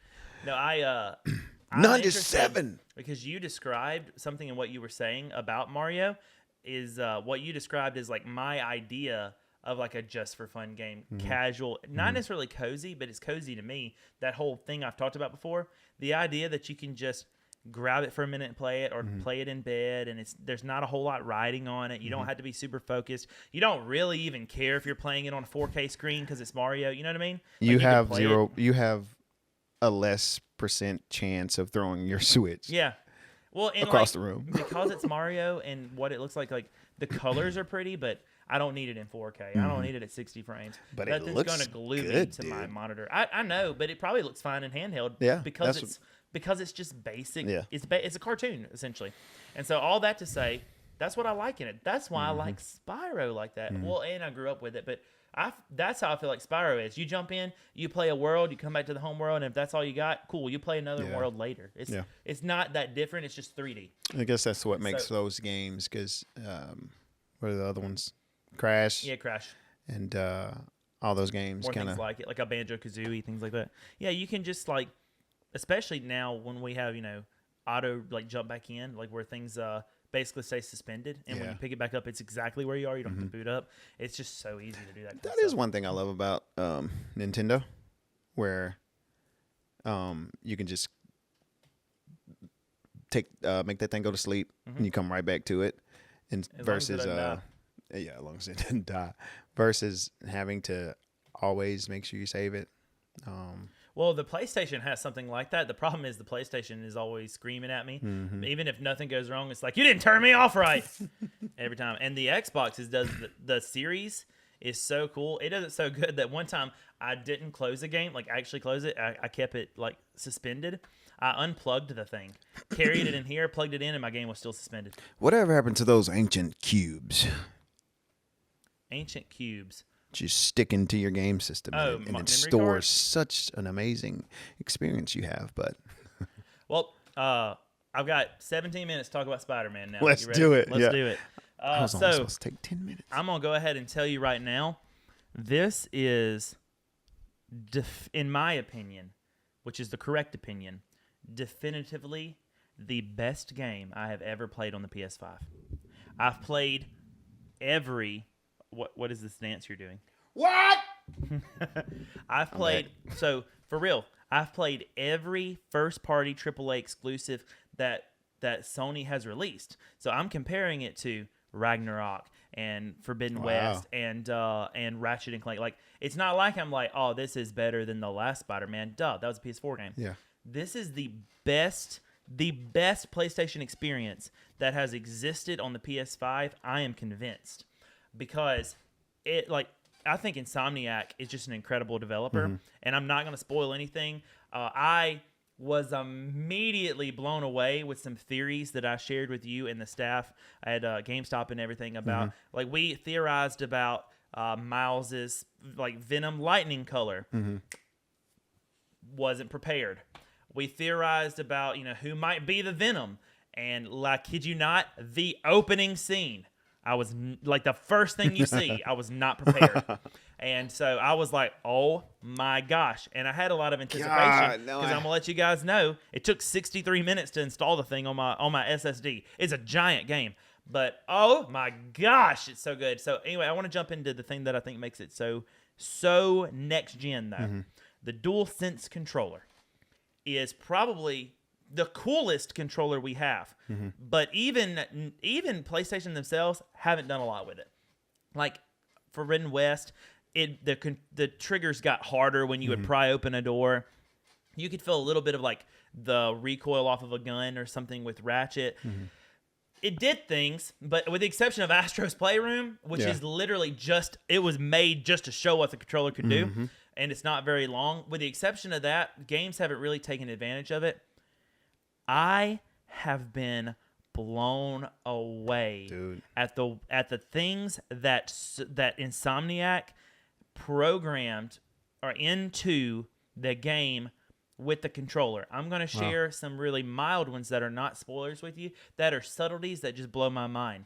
No, I'm 97. because you described something in what you were saying about Mario is what you described is like my idea of like a just for fun game, casual, not necessarily cozy, but it's cozy to me. That whole thing I've talked about before, the idea that you can just grab it for a minute and play it, or play it in bed, and there's not a whole lot riding on it. You don't have to be super focused. You don't really even care if you're playing it on a 4K screen because it's Mario. You know what I mean? You can have play zero. it. You have a less % chance of throwing your Switch. Yeah. Well, and across the room because it's Mario and what it looks like the colors are pretty, but I don't need it in 4K. I don't need it at 60 frames. But that it thing's looks going to glue me good, to my dude. monitor. I know, but it probably looks fine in handheld. Yeah, because it's just basic. Yeah. It's a cartoon essentially, and so all that to say, that's what I like in it. That's why I like Spyro like that. Well, and I grew up with it, but that's how I feel like Spyro is. You jump in, you play a world, you come back to the home world, and if that's all you got, cool. You play another world later. It's not that different. It's just 3D. I guess that's what makes those games. Because what are the other ones? Crash. Yeah, Crash. And all those games Or kind of things like it, like a Banjo-Kazooie, things like that. Yeah, you can just like, especially now when we have auto like jump back in, like where things basically stay suspended, and when you pick it back up, it's exactly where you are. You don't have to boot up. It's just so easy to do that. That is one thing I love about Nintendo, where you can just make that thing go to sleep, and you come right back to it, and As versus long as as long as it didn't die, versus having to always make sure you save it. Well, the PlayStation has something like that. The problem is the PlayStation is always screaming at me. Even if nothing goes wrong, it's like, you didn't turn me off right every time. And the Xbox does the series is so cool. It does it so good that one time I didn't close the game, like actually close it. I kept it like suspended. I unplugged the thing, carried it in here, plugged it in, and my game was still suspended. Whatever happened to those ancient cubes? Ancient cubes. Just stick into your game system, and it stores cards? such an amazing experience you have. But well, I've got 17 minutes to talk about Spider-Man now. Let's You ready? do it. Let's do it. I was only supposed to take 10 minutes. I'm gonna go ahead and tell you right now, this is, in my opinion, which is the correct opinion, definitively the best game I have ever played on the PS5. I've played every. What is this dance you're doing? What? I've played, so for real, I've played every first-party AAA exclusive that Sony has released. So I'm comparing it to Ragnarok and Forbidden West and Ratchet and Clank. Like, it's not like I'm like, oh, this is better than the last Spider-Man. Duh, that was a PS4 game. Yeah. This is the best PlayStation experience that has existed on the PS5. I am convinced. Because I think Insomniac is just an incredible developer, and I'm not going to spoil anything. I was immediately blown away with some theories that I shared with you and the staff at GameStop and everything about, like, we theorized about Miles's like Venom lightning color. Wasn't prepared. We theorized about who might be the Venom, and like, kid you not, the opening scene. I was like, the first thing you see, I was not prepared. And so I was like, oh my gosh. And I had a lot of anticipation because I'm going to let you guys know it took 63 minutes to install the thing on my SSD. It's a giant game. But oh my gosh, it's so good. So anyway, I want to jump into the thing that I think makes it so next gen though. The DualSense controller is probably the coolest controller we have, but even PlayStation themselves haven't done a lot with it. Like Forbidden West, the triggers got harder when you would pry open a door. You could feel a little bit of like the recoil off of a gun or something with Ratchet. It did things, but with the exception of Astro's Playroom, which is literally it was made just to show what the controller could do, and it's not very long. With the exception of that, games haven't really taken advantage of it. I have been blown away at the things that Insomniac programmed or into the game with the controller. I'm going to share some really mild ones that are not spoilers with you, that are subtleties that just blow my mind.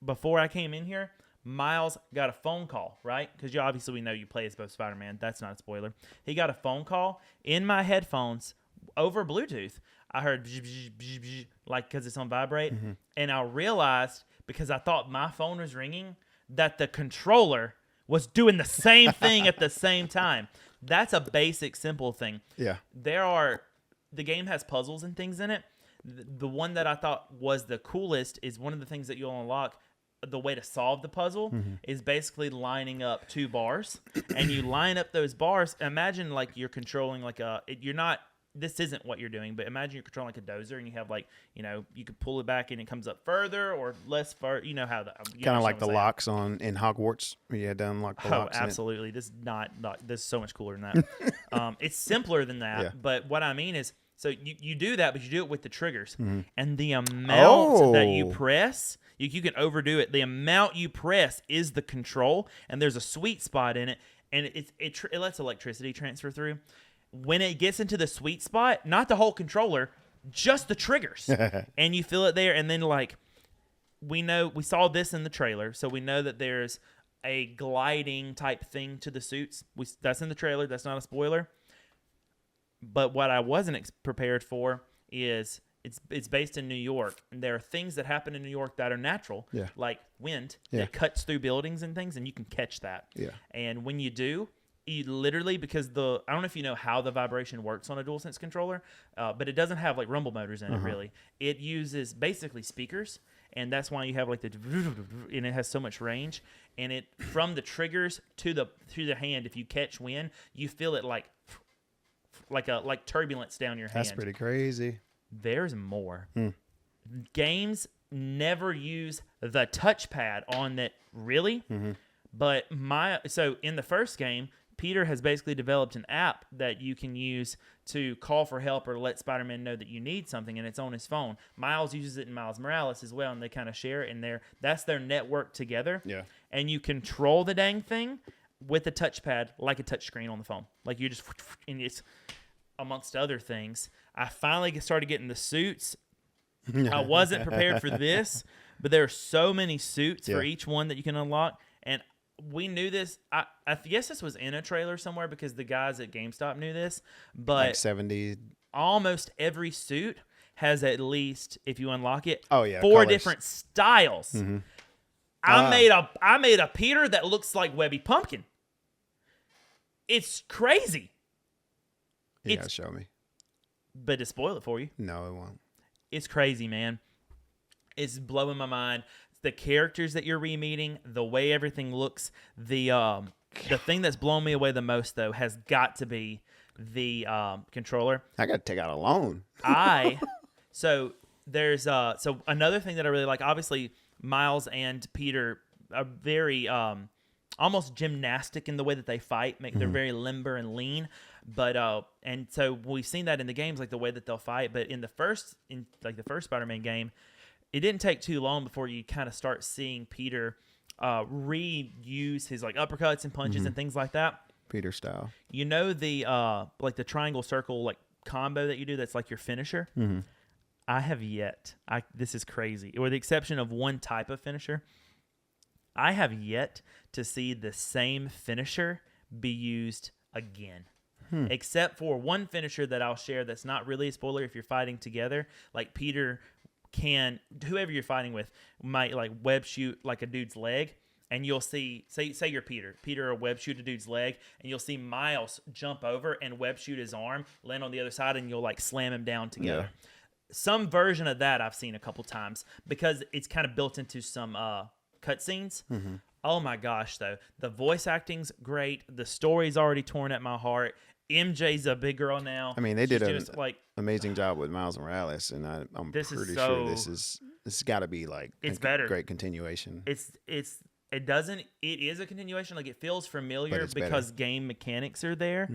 Before I came in here, Miles got a phone call, right? Because obviously we know you play as both Spider-Man. That's not a spoiler. He got a phone call in my headphones over Bluetooth. I heard bzz, bzz, bzz, bzz, like because it's on vibrate, and I realized because I thought my phone was ringing that the controller was doing the same thing at the same time. That's a basic, simple thing. Yeah. The game has puzzles and things in it. The one that I thought was the coolest is one of the things that you'll unlock. The way to solve the puzzle is basically lining up 2 bars, and you line up those bars. Imagine like you're controlling like you're not. This isn't what you're doing, but imagine you're controlling like a dozer, and you have like you could pull it back and it comes up further or less far. You know how that kind of like the locks in Hogwarts. You had to unlock the locks. Oh, absolutely. This is not. This is so much cooler than that. It's simpler than that. Yeah. But what I mean is, so you do that, but you do it with the triggers, and the amount that you press. You can overdo it. The amount you press is the control, and there's a sweet spot in it, and it lets electricity transfer through. When it gets into the sweet spot, not the whole controller, just the triggers, and you feel it there. And then like we saw this in the trailer, so we know that there's a gliding type thing to the suits. That's in the trailer. That's not a spoiler. But what I wasn't prepared for is. It's based in New York, and there are things that happen in New York that are natural, like wind that cuts through buildings and things, and you can catch that. Yeah. And when you do, you literally, because I don't know if you know how the vibration works on a DualSense controller, but it doesn't have like rumble motors in it really. It uses basically speakers, and that's why you have like and it has so much range. And it from the triggers to the hand, if you catch wind, you feel it like turbulence down your hand. That's pretty crazy. There's more. Games never use the touchpad on that, really. But so in the first game, Peter has basically developed an app that you can use to call for help or let Spider-Man know that you need something, and it's on his phone. Miles uses it in Miles Morales as well, and they kind of share it in there. That's their network together. Yeah. And you control the dang thing with a touchpad like a touchscreen on the phone. Like you just, and it's amongst other things. I finally started getting the suits. I wasn't prepared for this, but there are so many suits for each one that you can unlock. And we knew this. I guess this was in a trailer somewhere because the guys at GameStop knew this. But like 70. Almost every suit has at least, if you unlock it, 4 colors. Different styles. I made a Peter that looks like Webby Pumpkin. It's crazy. You gotta show me. But to spoil it for you. No, it won't. It's crazy, man. It's blowing my mind. The characters that you're re-meeting, the way everything looks, the thing that's blown me away the most, though, has got to be the controller. I got to take out a loan. So there's so another thing that I really like, obviously, Miles and Peter are very almost gymnastic in the way that they fight. They're very limber and lean. But and so we've seen that in the games, like the way that they'll fight. But in the first Spider-Man game, it didn't take too long before you kind of start seeing Peter reuse his like uppercuts and punches and things like that. Peter style. You know the like the triangle circle like combo that you do that's like your finisher? I have yet. This is crazy. With the exception of one type of finisher, I have yet to see the same finisher be used again. Except for one finisher that I'll share that's not really a spoiler if you're fighting together. Like Peter can, whoever you're fighting with, might like web shoot like a dude's leg, and you'll see, say you're Peter will web shoot a dude's leg, and you'll see Miles jump over and web shoot his arm, land on the other side, and you'll like slam him down together. Yeah. Some version of that I've seen a couple times because it's kind of built into some cutscenes. Oh my gosh, though. The voice acting's great. The story's already torn at my heart. MJ's a big girl now. I mean, they did an amazing job with Miles Morales, and I'm pretty sure this has got to be like it's better. Great continuation. It is a continuation. Like it feels familiar because game mechanics are there.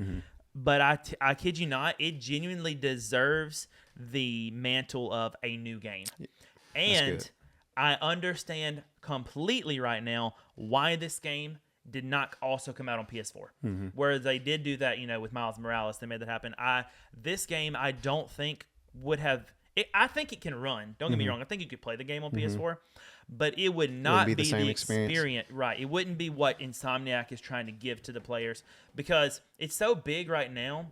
But I kid you not, it genuinely deserves the mantle of a new game. And I understand completely right now why this game did not also come out on PS4. Where they did do that, with Miles Morales. They made that happen. This game, I don't think would have I think it can run. Don't get me wrong. I think you could play the game on PS4, but it would Wouldn't not be be the same the experience. experience. Right. It wouldn't be what Insomniac is trying to give to the players because it's so big right now.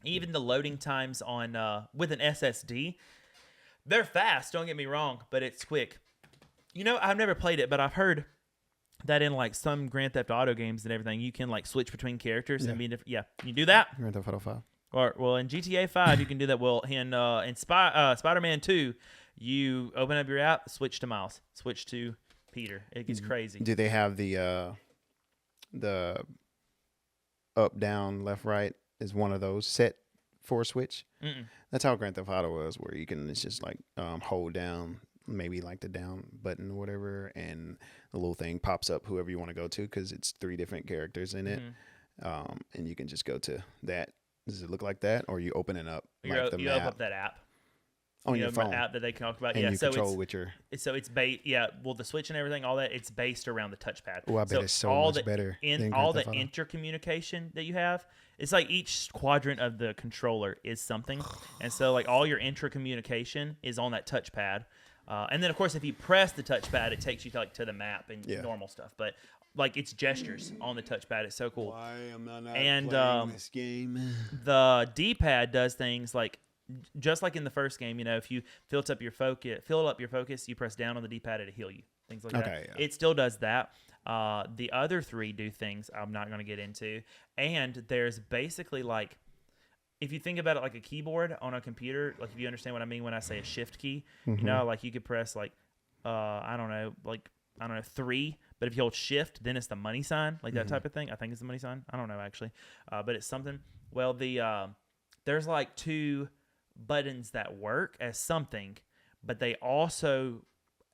Even the loading times on with an SSD, they're fast. Don't get me wrong, but it's quick. You know, I've never played it, but I've heard that in like some Grand Theft Auto games and everything, you can like switch between characters and be different. Yeah, you do that. Grand Theft Auto 5. Or well, in GTA 5, you can do that. Well, in Spider-Man 2, you open up your app, switch to Miles, switch to Peter. It gets crazy. Do they have the up, down, left, right is one of those set for a switch? Mm-mm. That's how Grand Theft Auto was, where you can it's just like hold down, maybe like the down button or whatever, and the little thing pops up whoever you want to go to because it's 3 different characters in it, and you can just go to that. Does it look like that, or you open it up You like the open map up that app. on You your know, phone, my app that they talked about. and Yeah, you so control it's with your. well, the Switch and everything, all that, it's based around the touchpad. Oh, I bet it's so all much better than all Grand the Theft Auto. intercommunication that you have, it's like each quadrant of the controller is something, and so like all your intercommunication is on that touchpad. And then of course, if you press the touchpad, it takes you to the map and normal stuff. But like it's gestures on the touchpad. It's so cool. Why am I not And, playing this game? The D-pad does things like just like in the first game. You know, if you fill up your focus, you press down on the D-pad to heal you. Things like that. Yeah. It still does that. The other 3 do things I'm not going to get into. And there's basically like, if you think about it like a keyboard on a computer, like if you understand what I mean when I say a shift key, you know, like you could press like, I don't know, 3, but if you hold shift, then it's the money sign, like that type of thing. I think it's the money sign. I don't know actually, but it's something. Well, there's like 2 buttons that work as something, but they also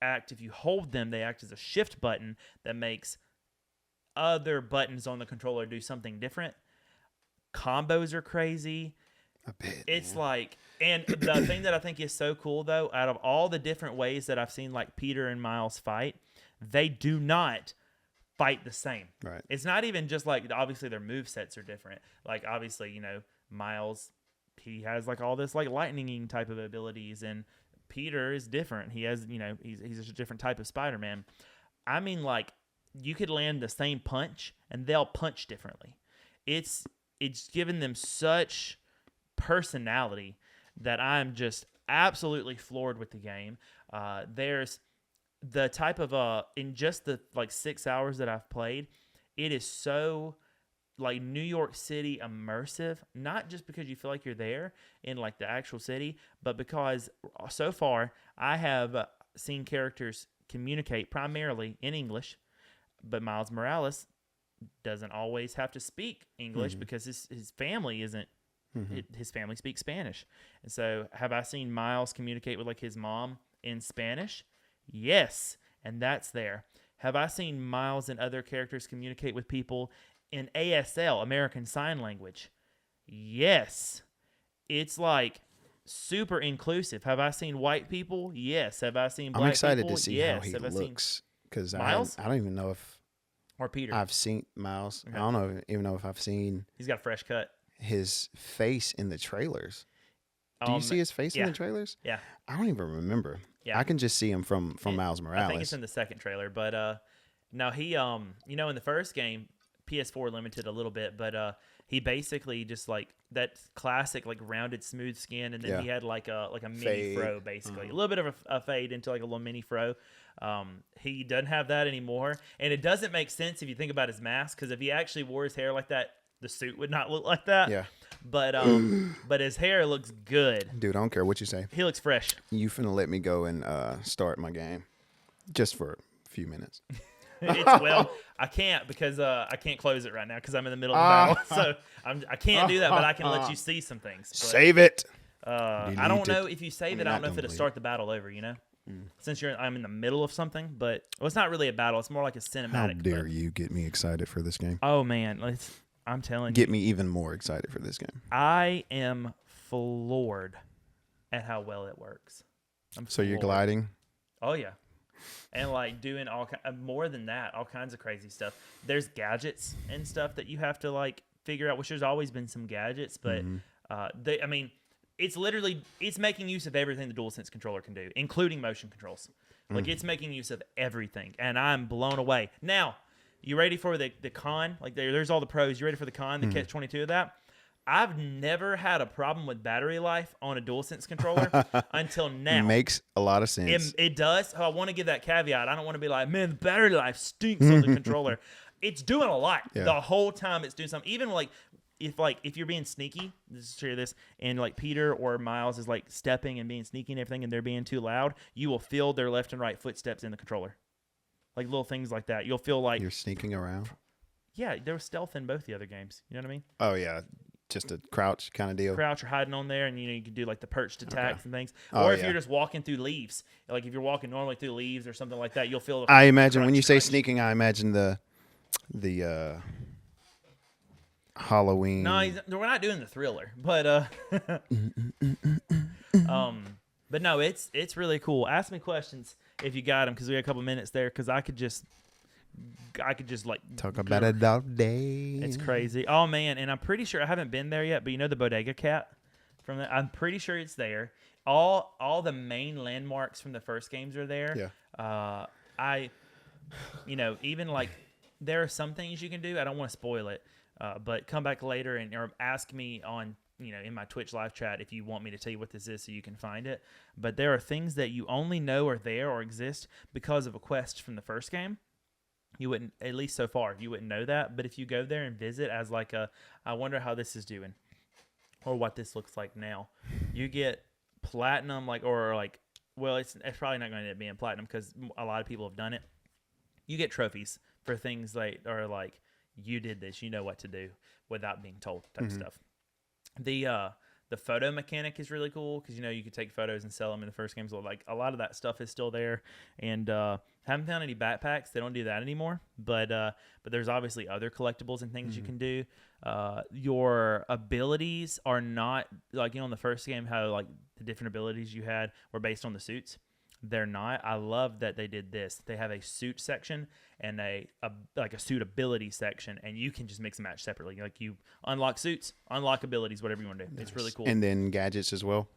act, if you hold them, they act as a shift button that makes other buttons on the controller do something different. Combos are crazy. I bet. It's like, and the thing that I think is so cool though, out of all the different ways that I've seen like Peter and Miles fight, they do not fight the same. Right. It's not even just like, obviously their movesets are different. Like obviously, you know, Miles, he has like all this like lightning type of abilities, and Peter is different. He has, you know, he's a different type of Spider-Man. I mean, like you could land the same punch and they'll punch differently. It's given them such personality that I'm just absolutely floored with the game. There's the type of in just the like 6 hours that I've played, it is so like New York City immersive, not just because you feel like you're there in like the actual city, but because so far I have seen characters communicate primarily in English, but Miles Morales doesn't always have to speak English because his family isn't. His family speaks Spanish. And so have I seen Miles communicate with like his mom in Spanish? Yes. And that's there. Have I seen Miles and other characters communicate with people in ASL, American Sign Language? Yes. It's like super inclusive. Have I seen white people? Yes. Have I seen black people? I'm excited to see yes. how he Have I seen looks because I Miles? don't even know if or Peter? I've seen Miles. Okay. I don't even know if I've seen He's got a fresh cut. his face in the trailers. Do you see his face in the trailers? Yeah. I don't even remember. Yeah. I can just see him from Miles Morales. I think it's in the second trailer, but no, he you know, in the first game, PS4 limited a little bit, but he basically just like that classic like rounded smooth skin, and then he had like a mini Fade. fro basically, a little bit of a fade into like a little mini fro. He doesn't have that anymore, and it doesn't make sense if you think about his mask, because if he actually wore his hair like that, the suit would not look like that. Yeah. But his hair looks good. Dude, I don't care what you say. He looks fresh. You finna let me go and start my game just for a few minutes. Well, I can't because I can't close it right now because I'm in the middle of the battle. So I can't do that, but I can let you see some things. But, Save it. I don't know if you save it. I don't know if don't it'll believe start the battle over. You know, since I'm in the middle of something, but it's not really a battle. It's more like a cinematic. How dare you get me excited for this game? Oh man, I'm telling you, Get me even more excited for this game. I am floored at how well it works. So you're floored. gliding? Oh yeah, and like doing more than that, all kinds of crazy stuff. There's gadgets and stuff that you have to like figure out. Which there's always been some gadgets, but it's making use of everything the DualSense controller can do, including motion controls. Like it's making use of everything, and I'm blown away. Now, you ready for the con? Like there's all the pros. You ready for the con? The catch-22 of that? I've never had a problem with battery life on a DualSense controller until now. Makes a lot of sense. It does. So I want to give that caveat. I don't want to be like, man, the battery life stinks on the controller. It's doing a lot. Yeah. The whole time it's doing something. Even if you're being sneaky, just share this, and like Peter or Miles is like stepping and being sneaky and everything, and they're being too loud, you will feel their left and right footsteps in the controller. Like little things like that. You'll feel like you're sneaking around. Yeah, there was stealth in both the other games. You know what I mean? Oh yeah, just a crouch kind of deal. Crouch or hiding on there, and you can do like the perched attacks and things. Oh, or if you're just walking through leaves, like if you're walking normally through leaves or something like that, you'll feel. I imagine crunch, when you say crunch. sneaking, I imagine the Halloween. No, we're not doing the thriller, but but no, it's really cool. Ask me questions if you got them, because we got a couple minutes there, because I could just like talk about it all day. It's crazy. Oh man, and I'm pretty sure I haven't been there yet, but you know the Bodega Cat from that? I'm pretty sure it's there. All the main landmarks from the first games are there. Yeah. Even like there are some things you can do. I don't want to spoil it, but come back later or ask me on in my Twitch live chat if you want me to tell you what this is so you can find it. But there are things that you only know are there or exist because of a quest from the first game. You wouldn't, at least so far, you wouldn't know that. But if you go there and visit as like I wonder how this is doing or what this looks like now, you get platinum, it's probably not going to end up being platinum because a lot of people have done it. You get trophies for things that are like, you did this, you know what to do without being told type stuff. The photo mechanic is really cool because you can take photos and sell them in the first game. So like a lot of that stuff is still there, and haven't found any backpacks. They don't do that anymore. But there's obviously other collectibles and things you can do. Your abilities are not like in the first game how like the different abilities you had were based on the suits. They're not. I love that they did this. They have a suit section and a suit ability section, and you can just mix and match separately. Like you unlock suits, unlock abilities, whatever you want to do. Nice. It's really cool. And then gadgets as well.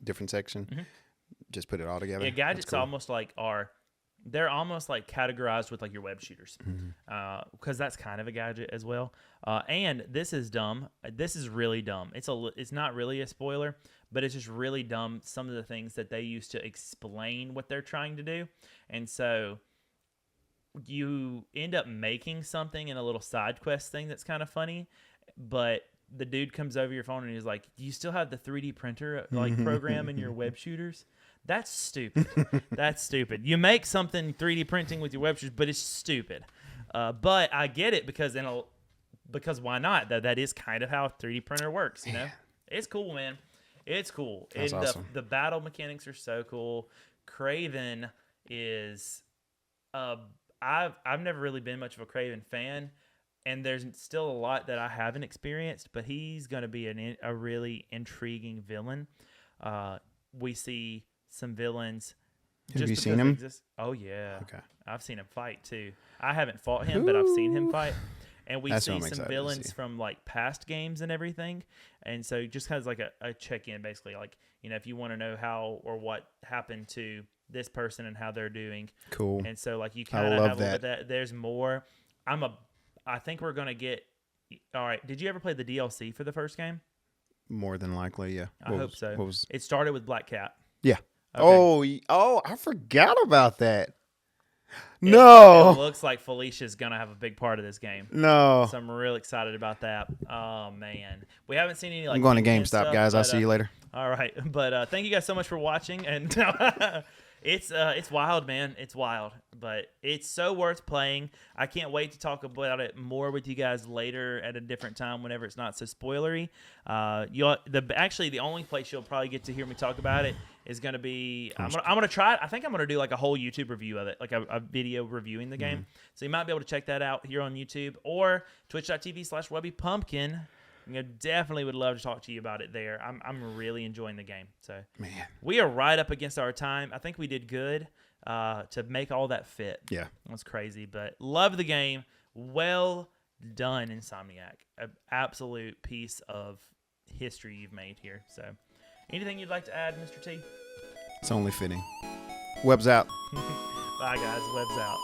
Different section. Just put it all together. Yeah, gadgets almost like they're almost like categorized with like your web shooters, because that's kind of a gadget as well. And this is dumb. This is really dumb. It's not really a spoiler, but it's just really dumb. Some of the things that they use to explain what they're trying to do, and so you end up making something in a little side quest thing that's kind of funny, but the dude comes over your phone and he's like, "Do you still have the 3D printer program in your web shooters?" That's stupid. That's stupid. You make something 3D printing with your web shooters, but it's stupid. But I get it because why not? That is kind of how a 3D printer works. It's cool, man. It's cool. That's and awesome. The battle mechanics are so cool. Craven is I've never really been much of a Craven fan, and there's still a lot that I haven't experienced, but he's going to be a really intriguing villain. We see some villains. Have you seen him? Oh, yeah. Okay. I've seen him fight, too. I haven't fought him, but I've seen him fight. And we That's see what I'm some excited to villains see. from, like, past games and everything. And so just kind of like a check-in, basically. Like, if you want to know how or what happened to this person and how they're doing. Cool. And so, like, you kind of have a little bit of that. There's more. I think we're going to get... All right. Did you ever play the DLC for the first game? More than likely, yeah. I hope so. It started with Black Cat. Yeah. Okay. Oh, I forgot about that. No. It looks like Felicia's going to have a big part of this game. No. So I'm real excited about that. Oh, man. We haven't seen any I'm going to gameplay GameStop, stuff, guys. I'll see you later. All right. But thank you guys so much for watching. And it's wild, man. It's wild. But it's so worth playing. I can't wait to talk about it more with you guys later at a different time whenever it's not so spoilery. Actually, the only place you'll probably get to hear me talk about it is going to be I'm gonna try it. I think I'm going to do like a whole YouTube review of it, like a video reviewing the game. So you might be able to check that out here on YouTube or twitch.tv/WebbyPumpkin. Definitely would love to talk to you about it there. I'm really enjoying the game. So Man. We are right up against our time. I think we did good to make all that fit. Yeah. That's crazy, but love the game. Well done, Insomniac. An absolute piece of history you've made here. So Anything you'd like to add, Mr. T? It's only fitting. Web's out. Bye, guys. Web's out.